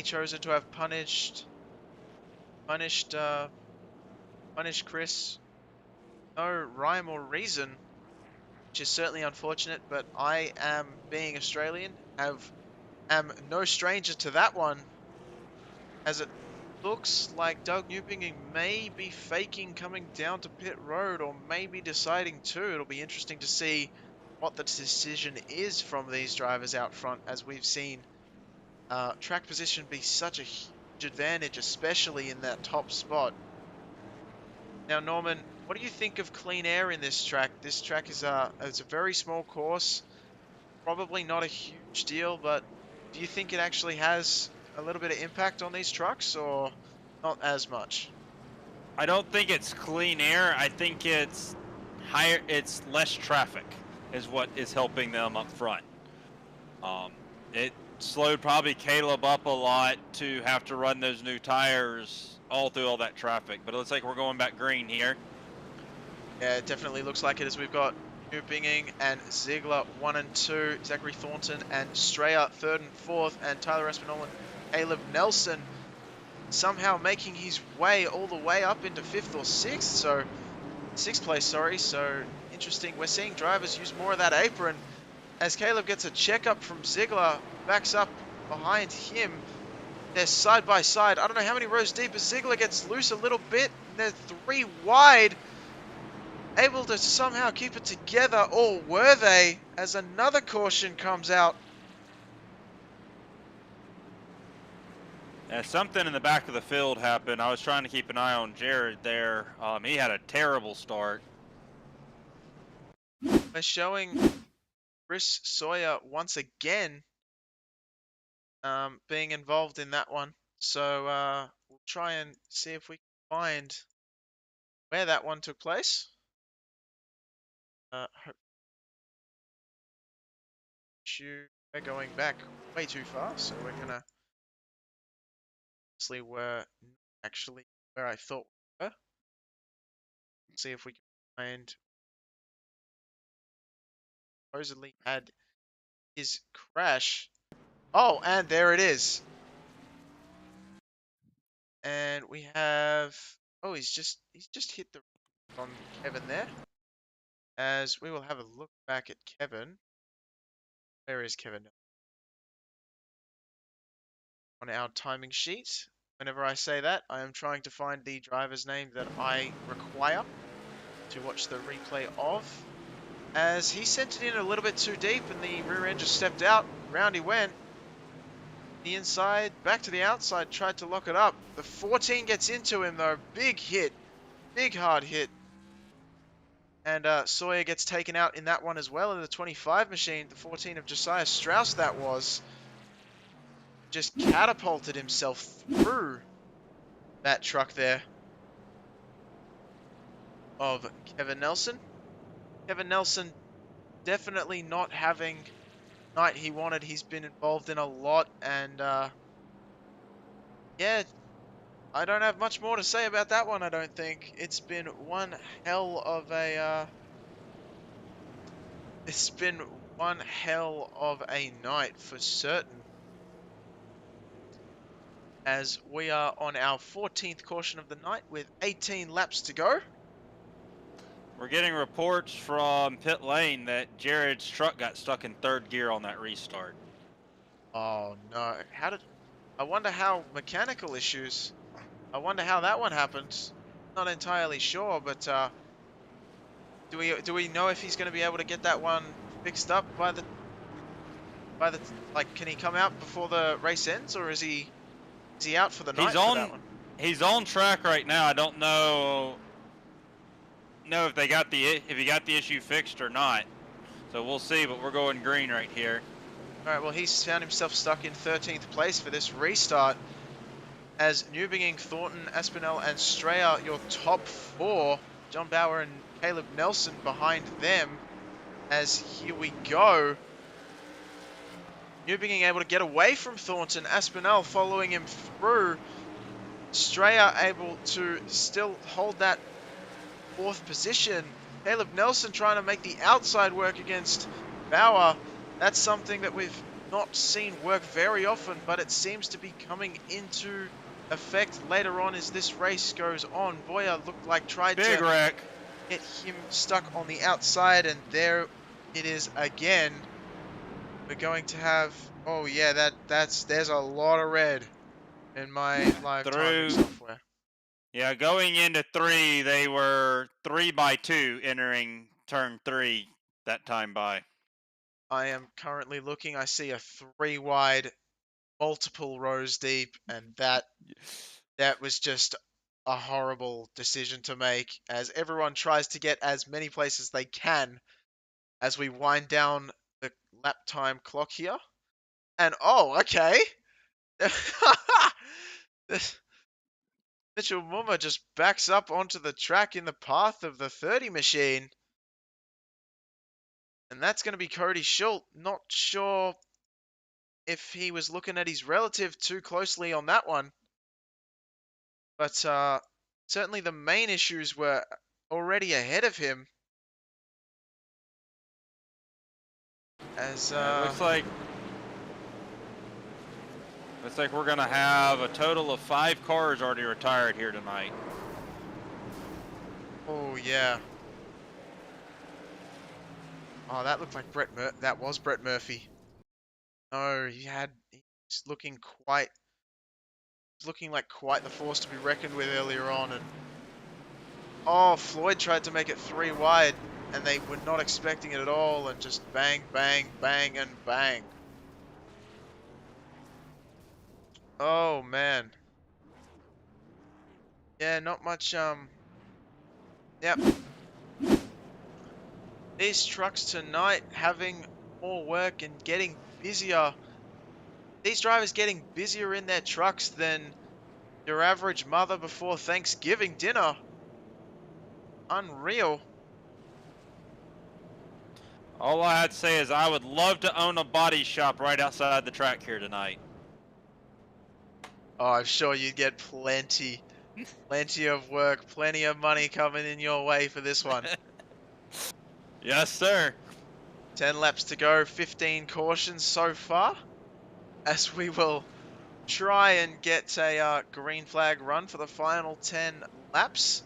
chosen to have punished Chris. No rhyme or reason, which is certainly unfortunate. But I am, being Australian, am no stranger to that one, as it looks like Doug Newbinging may be faking coming down to pit road, or maybe deciding to. It'll be interesting to see what the decision is from these drivers out front, as we've seen track position be such a huge advantage, especially in that top spot. Now, Norman, what do you think of clean air in this track? This track is it's a very small course, probably not a huge deal, but do you think it actually has a little bit of impact on these trucks, or not as much? I don't think it's clean air. I think it's higher. It's less traffic is what is helping them up front. It slowed probably Caleb up a lot to have to run those new tires all through all that traffic. But it looks like we're going back green here. Yeah, it definitely looks like it, as we've got Newbinging and Ziegler 1 and 2, Zachary Thornton and Strayer 3rd and 4th, and Tyler Espinol and Caleb Nelson somehow making his way all the way up into 5th or 6th, so 6th place, sorry. So interesting. We're seeing drivers use more of that apron as Caleb gets a checkup from Ziegler, backs up behind him. They're side by side. I don't know how many rows deep, as Ziegler gets loose a little bit. They're 3 wide. able to somehow keep it together, or were they, as another caution comes out. Yeah, something in the back of the field happened. I was trying to keep an eye on Jared there. He had a terrible start. We're showing Chris Sawyer once again being involved in that one. So we'll try and see if we can find where that one took place. We're going back way too far, so we're gonna see where actually where I thought we were. See if we can find supposedly had his crash. Oh, and there it is. And we have he's just hit the on Kevin there. As we will have a look back at Kevin. Where is Kevin? On our timing sheet. Whenever I say that, I am trying to find the driver's name that I require to watch the replay of. As he sent it in a little bit too deep and the rear end just stepped out. Round he went. The inside, back to the outside, tried to lock it up. The 14 gets into him though. Big hit. Big hard hit. And Sawyer gets taken out in that one as well in the 25 machine. The 14 of Josiah Strauss that was. Just catapulted himself through that truck there of Kevin Nelson. Kevin Nelson definitely not having the night he wanted. He's been involved in a lot, and yeah, I don't have much more to say about that one. I don't think it's been one hell of a night for certain. As we are on our 14th caution of the night with 18 laps to go. We're getting reports from pit lane that Jared's truck got stuck in third gear on that restart. Oh no! I wonder how mechanical issues. I wonder how that one happened. Not entirely sure, but do we know if he's going to be able to get that one fixed up by the like? Can he come out before the race ends, or is he out for the night for that one? He's on track right now. I don't know if he got the issue fixed or not. So we'll see, but we're going green right here. All right. Well, he's found himself stuck in 13th place for this restart. As Newbinging, Thornton, Aspinall, and Strayer, your top four. John Bauer and Caleb Nelson behind them. As here we go. Newbinging able to get away from Thornton. Aspinall following him through. Strayer able to still hold that fourth position. Caleb Nelson trying to make the outside work against Bauer. That's something that we've not seen work very often, but it seems to be coming into effect later on as this race goes on. Boyer looked like tried Big to wreck. get him stuck on the outside, and there it is again. We're going to have, oh yeah, there's a lot of red in my live timing software. Yeah, going into 3, they were 3 by 2 entering turn 3 that time by. I am currently looking. I see a 3 wide, multiple rows deep, and that was just a horrible decision to make as everyone tries to get as many places they can as we wind down the lap time clock here. And oh, okay. Mitchell Mumma just backs up onto the track in the path of the 30 machine. And that's going to be Cody Schultz. Not sure if he was looking at his relative too closely on that one. But certainly the main issues were already ahead of him. As looks like we're gonna have a total of 5 cars already retired here tonight. oh yeah. Oh, that looked like that was Brett Murphy. No, he's looking like quite the force to be reckoned with earlier on, and Oh, Floyd tried to make it 3 wide, and they were not expecting it at all, and just bang, bang, bang, and bang. Oh, man. Yeah, not much, yep. These trucks tonight having more work and getting busier. These drivers getting busier in their trucks than your average mother before Thanksgiving dinner. Unreal. All I had to say is I would love to own a body shop right outside the track here tonight. Oh, I'm sure you'd get plenty of work, plenty of money coming in your way for this one. Yes, sir. 10 laps to go, 15 cautions so far, as we will try and get a green flag run for the final 10 laps.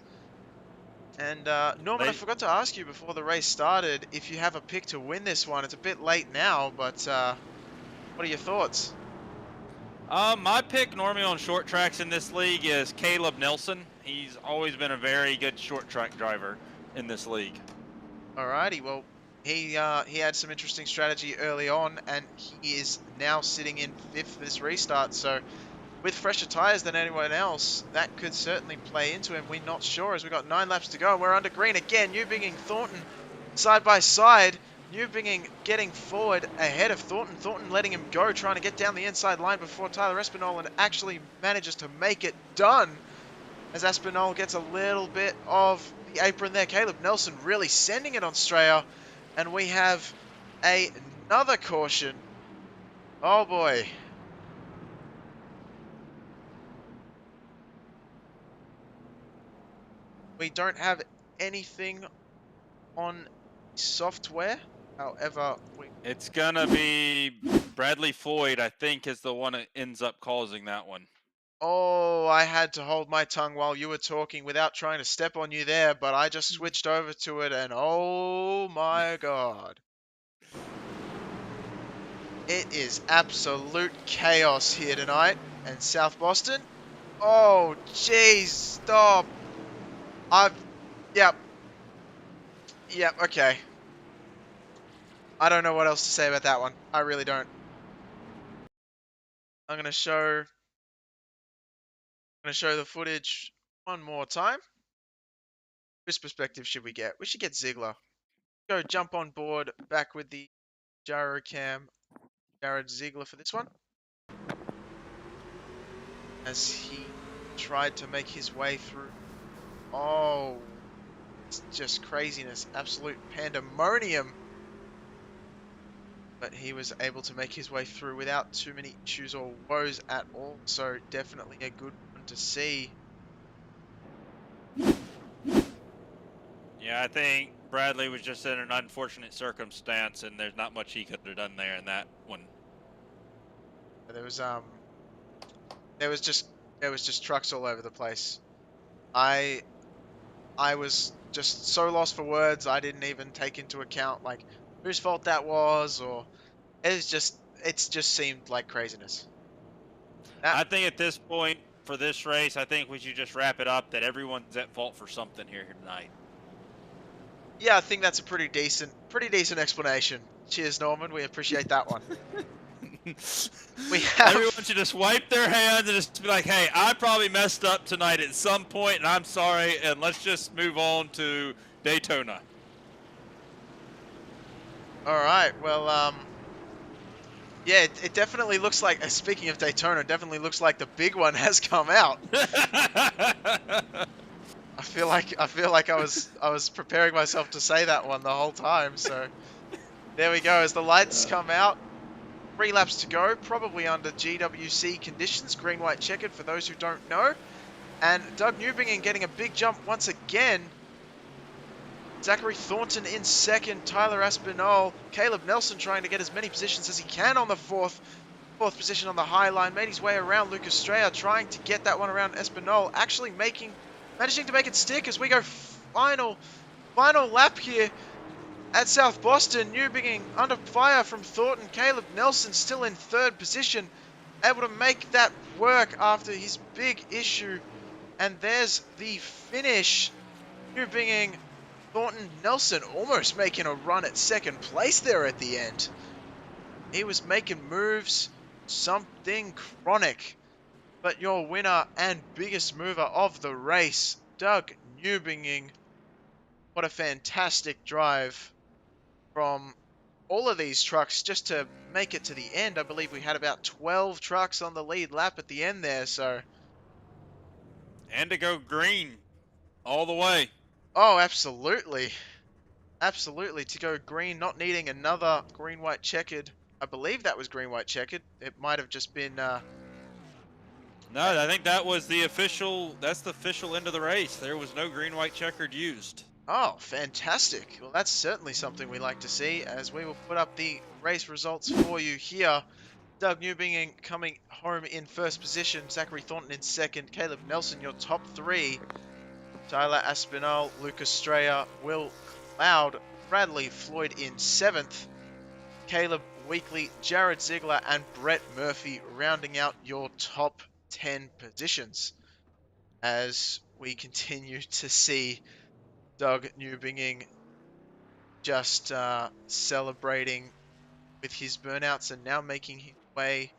And Norman, I They, forgot to ask you before the race started if you have a pick to win this one. It's a bit late now, but what are your thoughts? my pick normally on short tracks in this league is Caleb Nelson. He's always been a very good short track driver in this league. Alrighty, well, he had some interesting strategy early on, and he is now sitting in 5th this restart. So with fresher tyres than anyone else, that could certainly play into him. We're not sure as we've got 9 laps to go, and we're under green again. Newbing and Thornton side by side. Newbing getting forward ahead of Thornton. Thornton letting him go, trying to get down the inside line before Tyler Espinol, and actually manages to make it done as Espinol gets a little bit of the apron there. Caleb Nelson really sending it on Strayer, and we have another caution. Oh boy. We don't have anything on software. However, It's gonna be Bradley Floyd, I think, is the one that ends up causing that one. oh, I had to hold my tongue while you were talking without trying to step on you there, but I just switched over to it and oh my god. It is absolute chaos here tonight. And South Boston? Oh, jeez, stop. I've, yep, yep, okay. I don't know what else to say about that one. I really don't. I'm gonna show the footage one more time. Which perspective should we get? We should get Ziegler. Go jump on board back with the gyrocam Jared Ziegler for this one. As he tried to make his way through. Oh, it's just craziness. Absolute pandemonium. But he was able to make his way through without too many issues or woes at all. So definitely a good one to see. Yeah, I think Bradley was just in an unfortunate circumstance, and there's not much he could have done there in that one. There was there was just trucks all over the place. I was just so lost for words. I didn't even take into account like whose fault that was, or it's just seemed like craziness. That, I think at this point for this race, I think we should just wrap it up that everyone's at fault for something here tonight. yeah, I think that's a pretty decent explanation. Cheers, Norman. We appreciate that one. We Everyone have should just wipe their hands and just be like, hey, I probably messed up tonight at some point, and I'm sorry, and let's just move on to Daytona. all right. Well, yeah, it definitely looks like. Speaking of Daytona, it definitely looks like the big one has come out. I feel like I was preparing myself to say that one the whole time. So there we go. As the lights come out, 3 laps to go, probably under GWC conditions, green, white, checkered for those who don't know. And Doug Newbingen getting a big jump once again. Zachary Thornton in second, Tyler Aspinall, Caleb Nelson trying to get as many positions as he can on the fourth position on the high line, made his way around Lucas Straya, trying to get that one around Espinol, actually managing to make it stick as we go final lap here at South Boston. Newbingen under fire from Thornton, Caleb Nelson still in 3rd position, able to make that work after his big issue, and there's the finish. New bringing Thornton Nelson almost making a run at second place there at the end. He was making moves, something chronic. But your winner and biggest mover of the race, Doug Newbinging. What a fantastic drive from all of these trucks just to make it to the end. I believe we had about 12 trucks on the lead lap at the end there. So, And to go green all the way. oh, absolutely. Absolutely. To go green, not needing another green, white, checkered. I believe that was green, white, checkered. It might have just been. No, I think that was the official. That's the official end of the race. There was no green, white, checkered used. Oh, fantastic. Well, that's certainly something we like to see as we will put up the race results for you here. Doug Newbinging coming home in first position, Zachary Thornton in second, Caleb Nelson your top three, Tyler Aspinall, Lucas Strayer, Will Cloud, Bradley Floyd in seventh, Caleb Weekly, Jared Ziegler, and Brett Murphy rounding out your top 10 positions as we continue to see Doug Newbinging just celebrating with his burnouts and now making his way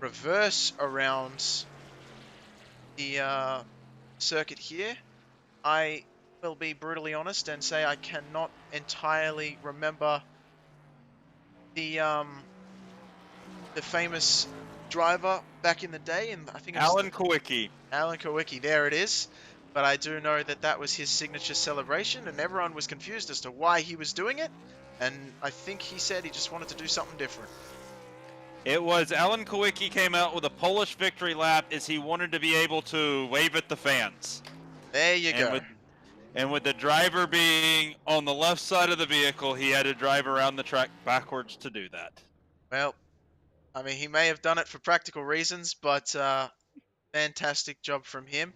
reverse around the circuit here. I will be brutally honest and say I cannot entirely remember the famous driver back in the day, and I think it was Alan Kowicki. Alan Kowicki. There it is. But I do know that that was his signature celebration, and everyone was confused as to why he was doing it. And I think he said he just wanted to do something different. It was Alan Kowicki came out with a Polish victory lap as he wanted to be able to wave at the fans. There you And go. with the driver being on the left side of the vehicle, he had to drive around the track backwards to do that. Well, I mean, he may have done it for practical reasons, but fantastic job from him.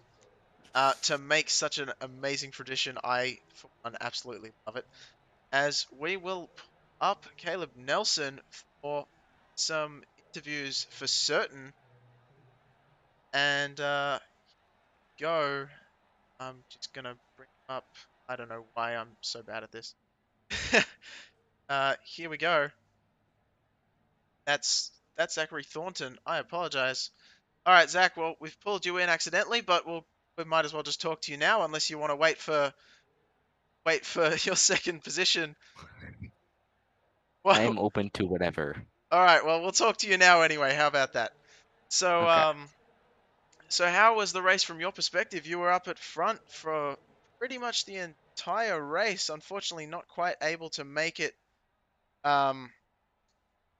To make such an amazing tradition, I, for one, absolutely love it. As we will pull up Caleb Nelson for some interviews for certain, and go. I'm just gonna bring him up. I don't know why I'm so bad at this. Here we go. That's Zachary Thornton. I apologize. All right, Zach. Well, we've pulled you in accidentally, but we might as well just talk to you now, unless you want to wait for your second position. I Well, am open to whatever. all right. Well, we'll talk to you now anyway. How about that? So, Okay. so how was the race from your perspective? You were up at front for pretty much the entire race. Unfortunately, not quite able to make it um,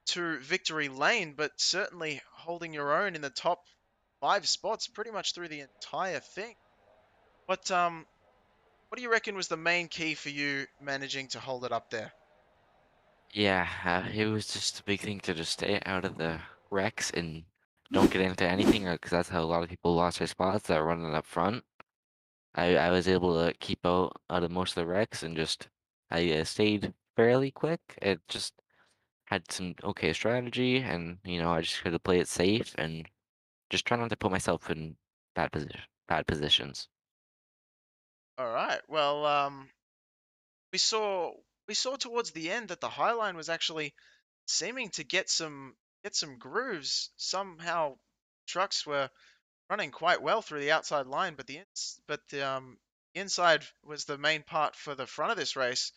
to victory lane, but certainly holding your own in the top five spots pretty much through the entire thing. What do you reckon was the main key for you managing to hold it up there? Yeah, it was just a big thing to just stay out of the wrecks and don't get into anything, because that's how a lot of people lost their spots that were running up front. I was able to keep out of most of the wrecks and just I stayed fairly quick. It just had some okay strategy, and I just had to play it safe and just try not to put myself in bad positions. All right. Well, we saw we saw towards the end that the Highline was actually seeming to get some grooves. Somehow trucks were running quite well through the outside line, but the inside was the main part for the front of this race.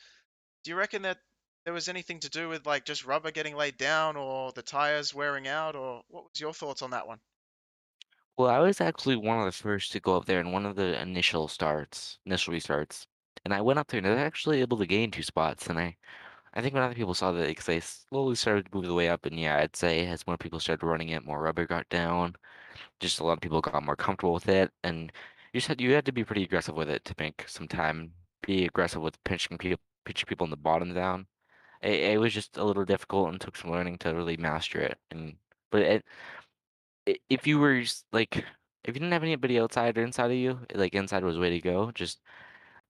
Do you reckon that there was anything to do with like just rubber getting laid down or the tires wearing out, or what was your thoughts on that one? Well, I was actually one of the first to go up there in one of the initial restarts. And I went up there and I was actually able to gain 2 spots. And I think when other people saw that, because they slowly started to move the way up, and yeah, I'd say as more people started running it, more rubber got down. Just a lot of people got more comfortable with it, and you had to be pretty aggressive with it to make some time. Be aggressive with pinching people in the bottom down. It was just a little difficult and took some learning to really master it. But if you were like, if you didn't have anybody outside or inside of you, like inside was the way to go. Just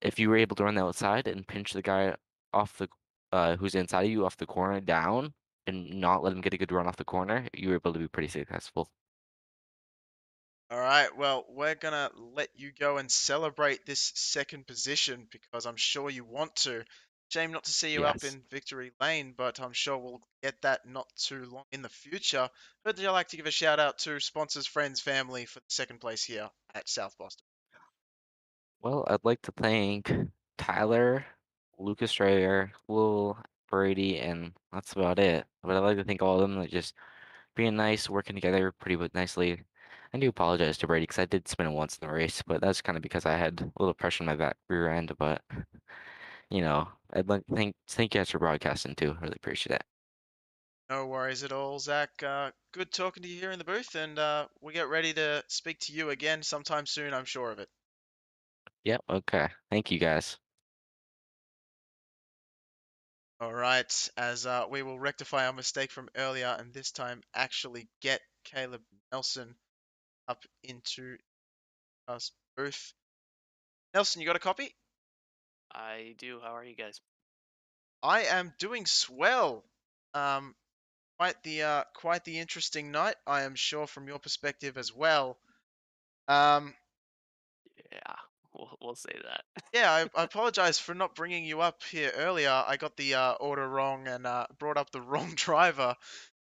if you were able to run the outside and pinch the guy off the who's inside of you off the corner down and not let him get a good run off the corner, you were able to be pretty successful. All right, well, we're gonna let you go and celebrate this second position because I'm sure you want to. Shame not to see you up Yes. in victory lane, but I'm sure we'll get that not too long in the future. Would you like to give a shout out to sponsors, friends, family for the second place here at South Boston? Well, I'd like to thank Tyler, Lucas Strayer, Will, Brady, and that's about it. But I'd like to thank all of them that just being nice, working together pretty nicely. I do apologize to Brady because I did spin it once in the race, but that's kind of because I had a little pressure on my back rear end. But I'd like to thank you guys for broadcasting too. Really appreciate it. No worries at all, Zach. Good talking to you here in the booth, and we get ready to speak to you again sometime soon, I'm sure of it. Yep. Okay. Thank you guys. All right, as we will rectify our mistake from earlier and this time actually get Caleb Nelson up into us booth. Nelson, you got a copy? I do. How are you guys? I am doing swell. Um, quite the interesting night, I am sure from your perspective as well. Um, Yeah, we'll say that. yeah, I apologize for not bringing you up here earlier. I got the order wrong and brought up the wrong driver.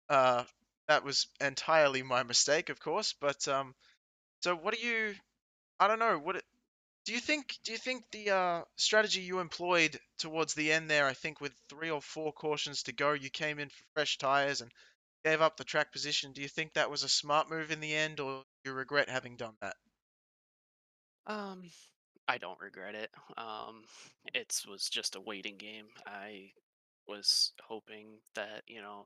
Uh, that was entirely my mistake, of course. But so what do you? I don't know. Do you think the strategy you employed towards the end there, I think with 3 or 4 cautions to go, you came in for fresh tires and gave up the track position. Do you think that was a smart move in the end, or you regret having done that? Um, I don't regret it. It was just a waiting game. I was hoping that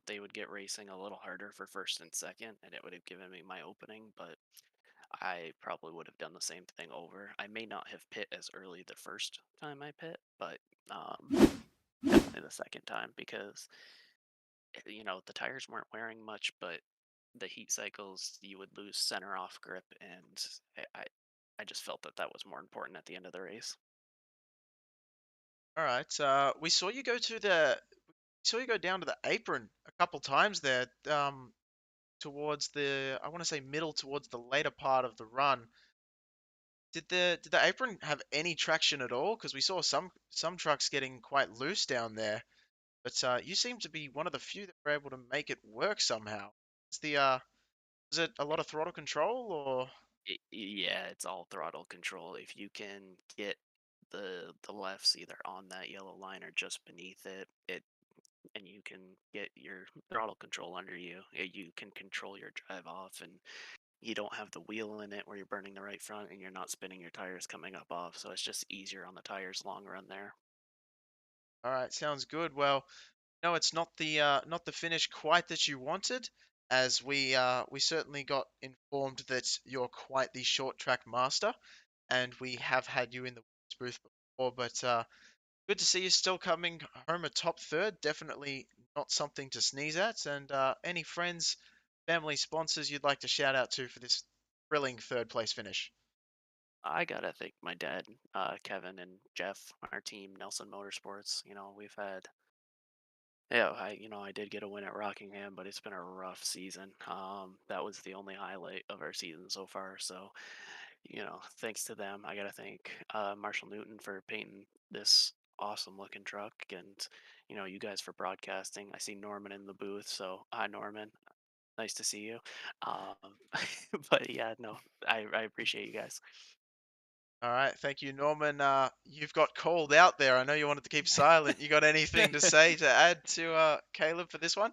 they would get racing a little harder for first and second, and it would have given me my opening. But I probably would have done the same thing over. I may not have pit as early the first time I pit, but definitely the second time because the tires weren't wearing much, but the heat cycles you would lose center off grip, and I just felt that that was more important at the end of the race. All right. We saw you go saw you go down to the apron a couple times there, towards I want to say middle towards the later part of the run. Did the apron have any traction at all? Because we saw some trucks getting quite loose down there, but you seem to be one of the few that were able to make it work somehow. Is the is it a lot of throttle control or? Yeah, it's all throttle control. If you can get the lefts either on that yellow line or just beneath it, and you can get your throttle control under you, you can control your drive off, and you don't have the wheel in it where you're burning the right front, and you're not spinning your tires coming up off. So it's just easier on the tires long run there. All right, sounds good. Well, no, it's not the finish quite that you wanted, as we certainly got informed that you're quite the short track master, and we have had you in the booth before. But good to see you still coming home a top third. Definitely not something to sneeze at. And any friends, family, sponsors you'd like to shout out to for this thrilling third place finish? I gotta thank my dad, Kevin, and Jeff, our team, Nelson Motorsports. We've had, yeah, I did get a win at Rockingham, but it's been a rough season. That was the only highlight of our season so far. So, thanks to them, I gotta thank Marshall Newton for painting this awesome looking truck, and you guys for broadcasting. I see Norman in the booth, so hi Norman, nice to see you. Um, but yeah, no, I appreciate you guys. All right, thank you, Norman. You've got called out there. I know you wanted to keep silent. You got anything to say to add to Caleb for this one?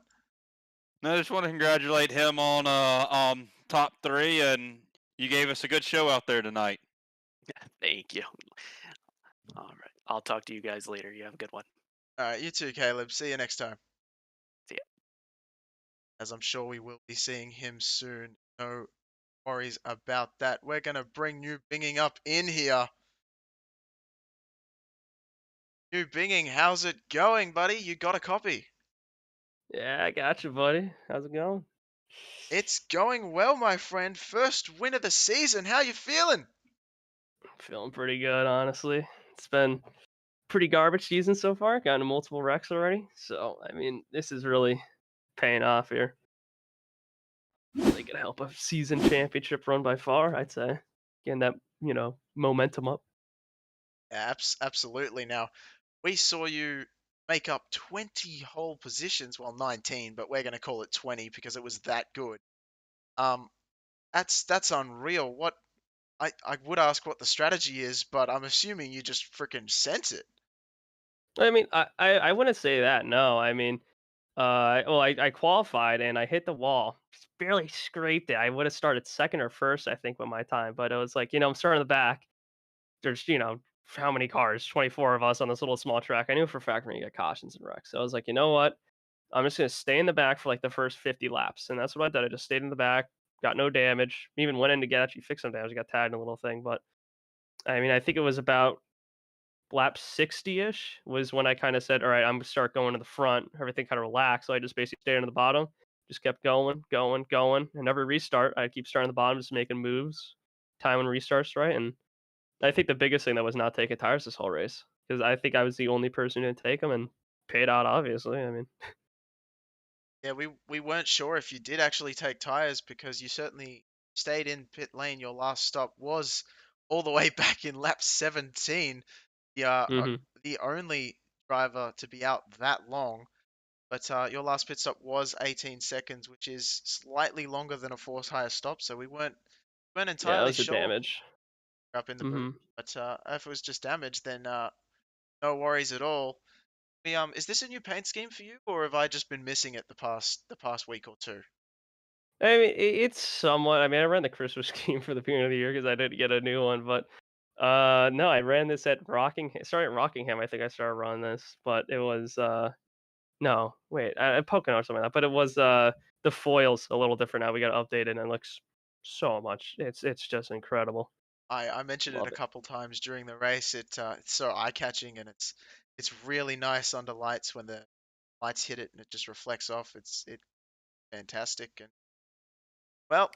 No, I just want to congratulate him on top three, and you gave us a good show out there tonight. Thank you. All right, I'll talk to you guys later. You have a good one. All right, you too, Caleb. See you next time. See ya. As I'm sure we will be seeing him soon. No worries about that. We're gonna bring New Binging up in here. New Binging, how's it going, buddy? You got a copy? Yeah, I got you, buddy. How's it going? It's going well, my friend. First win of the season. How you feeling? Feeling pretty good, honestly. It's been pretty garbage season so far. Gotten to multiple wrecks already. So, I mean, this is really paying off here. Like, gonna help a season championship run by far. I'd say getting that momentum up. Absolutely. Now, we saw you make up 20 whole positions, well, 19, but we're going to call it 20 because it was that good. Um, that's unreal. What I would ask what the strategy is, but I'm assuming you just freaking sense it. I mean, I wouldn't say that. No, I mean, I qualified and I hit the wall, just barely scraped it. I would have started second or first, I think, with my time, but it was like I'm starting in the back. There's how many cars? 24 of us on this little small track. I knew for a fact we're gonna get cautions and wrecks. So I was like, you know what? I'm just gonna stay in the back for like the first 50 laps, and that's what I did. I just stayed in the back, got no damage. Even went in to get actually fix some damage. I got tagged in a little thing, but I mean, I think it was about lap 60-ish was when I kind of said, all right, I'm gonna start going to the front. Everything kind of relaxed, so I just basically stayed on the bottom, just kept going, going, going, and every restart I keep starting on the bottom, just making moves, timing restarts right. And I think the biggest thing that was not taking tires this whole race because I think I was the only person who didn't take them and paid out. Obviously, I mean, Yeah, we weren't sure if you did actually take tires because you certainly stayed in pit lane. Your last stop was all the way back in lap 17. hmm The only driver to be out that long. But your last pit stop was 18 seconds, which is slightly longer than a four tire stop. So we weren't yeah, that entirely was the sure damage. up in the boot. hmm But if it was just damage, then no worries at all. Is this a new paint scheme for you, or have I just been missing it the past week or two? I mean, it's somewhat. I mean, I ran the Christmas scheme for the beginning of the year because I didn't get a new one, but no, I ran this at Rockingham. Started at Rockingham, I think I started running this, but it was no, wait, Pocono or something like that. But it was the foils a little different now. We got updated and it looks so much. It's just incredible. I mentioned it a Love it. couple times during the race. It's so eye-catching and it's really nice under lights when the lights hit it and it just reflects off. It's fantastic. And well,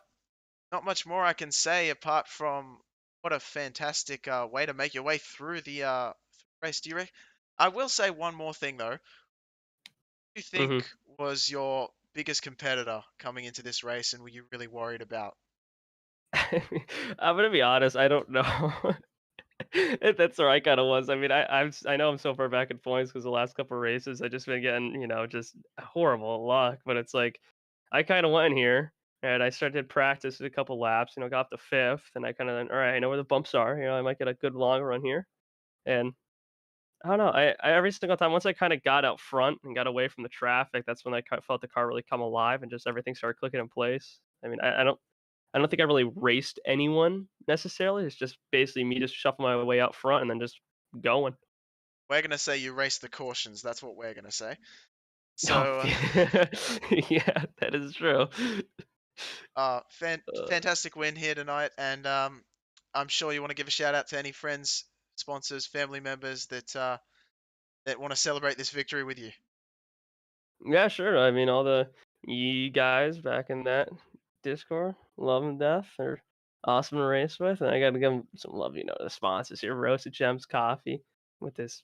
not much more I can say apart from what a fantastic way to make your way through the race. I will say one more thing though. Who do you hmm think was your biggest competitor coming into this race, and were you really worried about? I'm gonna be honest. I don't know. That's where I kind of was. I mean, I know I'm so far back in points because the last couple races I just been getting just horrible luck. But it's like I kind of went in here and I started practice a couple laps. Got the fifth, and I kind of all right. I know where the bumps are. I might get a good long run here. And I don't know. I every single time once I kind of got out front and got away from the traffic, that's when I felt the car really come alive and just everything started clicking in place. I mean, I don't think I really raced anyone necessarily. It's just basically me just shuffling my way out front and then just going. We're gonna say you raced the cautions. That's what we're gonna say. Oh, So, yeah, that is true. Uh, fantastic win here tonight, and I'm sure you want to give a shout out to any friends, sponsors, family members that want to celebrate this victory with you. yeah, sure. I mean, all the you guys back in that Discord, love and death, are awesome to race with, and I got to give 'em some love. The sponsors here, Roasted Gems Coffee, with this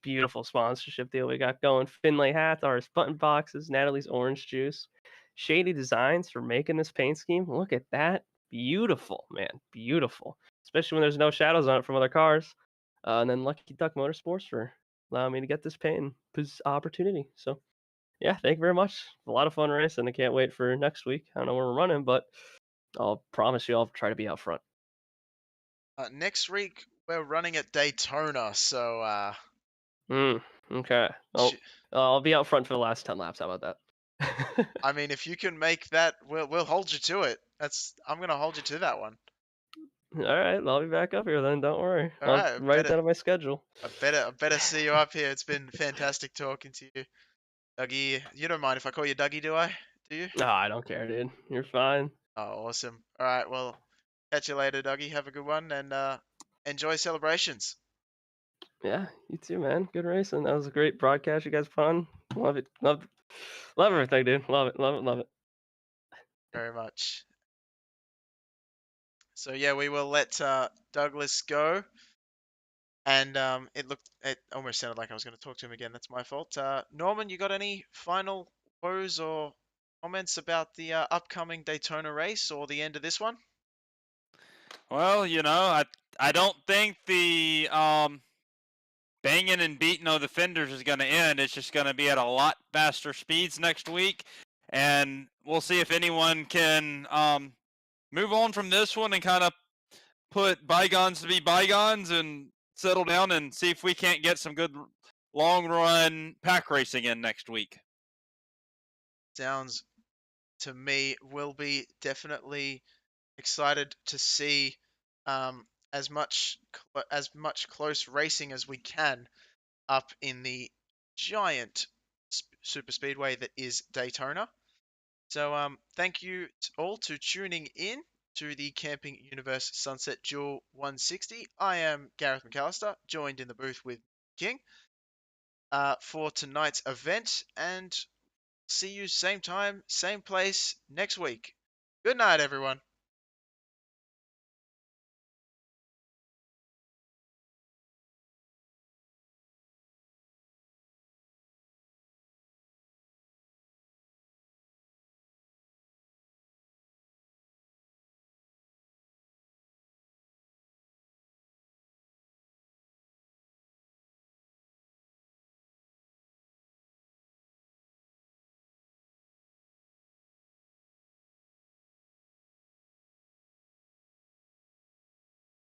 beautiful sponsorship deal we got going. Finlay hats, ours button boxes, Natalie's orange juice, Shady Designs for making this paint scheme. Look at that, beautiful man, beautiful. Especially when there's no shadows on it from other cars. And then Lucky Duck Motorsports for allowing me to get this paint opportunity. So yeah, thank you very much. A lot of fun race, and I can't wait for next week. I don't know where we're running, but I'll promise you I'll try to be out front. Next week we're running at Daytona, so Okay. sh- I'll be out front for the last 10 laps. How about that? I mean, if you can make that, we'll hold you to it. I'm gonna hold you to that one. All right, I'll be back up here then. Don't worry. All I'll right, write it down on my schedule. I better see you up here. It's been fantastic talking to you, Dougie. You don't mind if I call you Dougie, do I? Do you? No, I don't care, dude. You're fine. Oh, awesome. All right, well, catch you later, Dougie. Have a good one and enjoy celebrations. Yeah, you too, man. Good racing. That was a great broadcast. You guys fun. Love it. Love everything, dude. Love it. Love it. Love it. Very much. So yeah, we will let Douglas go. And it almost sounded like I was going to talk to him again. That's my fault. Norman, you got any final woes or comments about the upcoming Daytona race or the end of this one? Well, I don't think the banging and beating of the fenders is going to end. It's just going to be at a lot faster speeds next week, and we'll see if anyone can move on from this one and kind of put bygones to be bygones and settle down and see if we can't get some good long run pack racing in next week. Sounds to me will be definitely excited to see as much close racing as we can up in the giant super speedway that is Daytona. So thank you all to tuning in to the Camping Universe Sunset Duel 160. I am Gareth McAllister, joined in the booth with King for tonight's event, and see you same time, same place next week. Good night, everyone.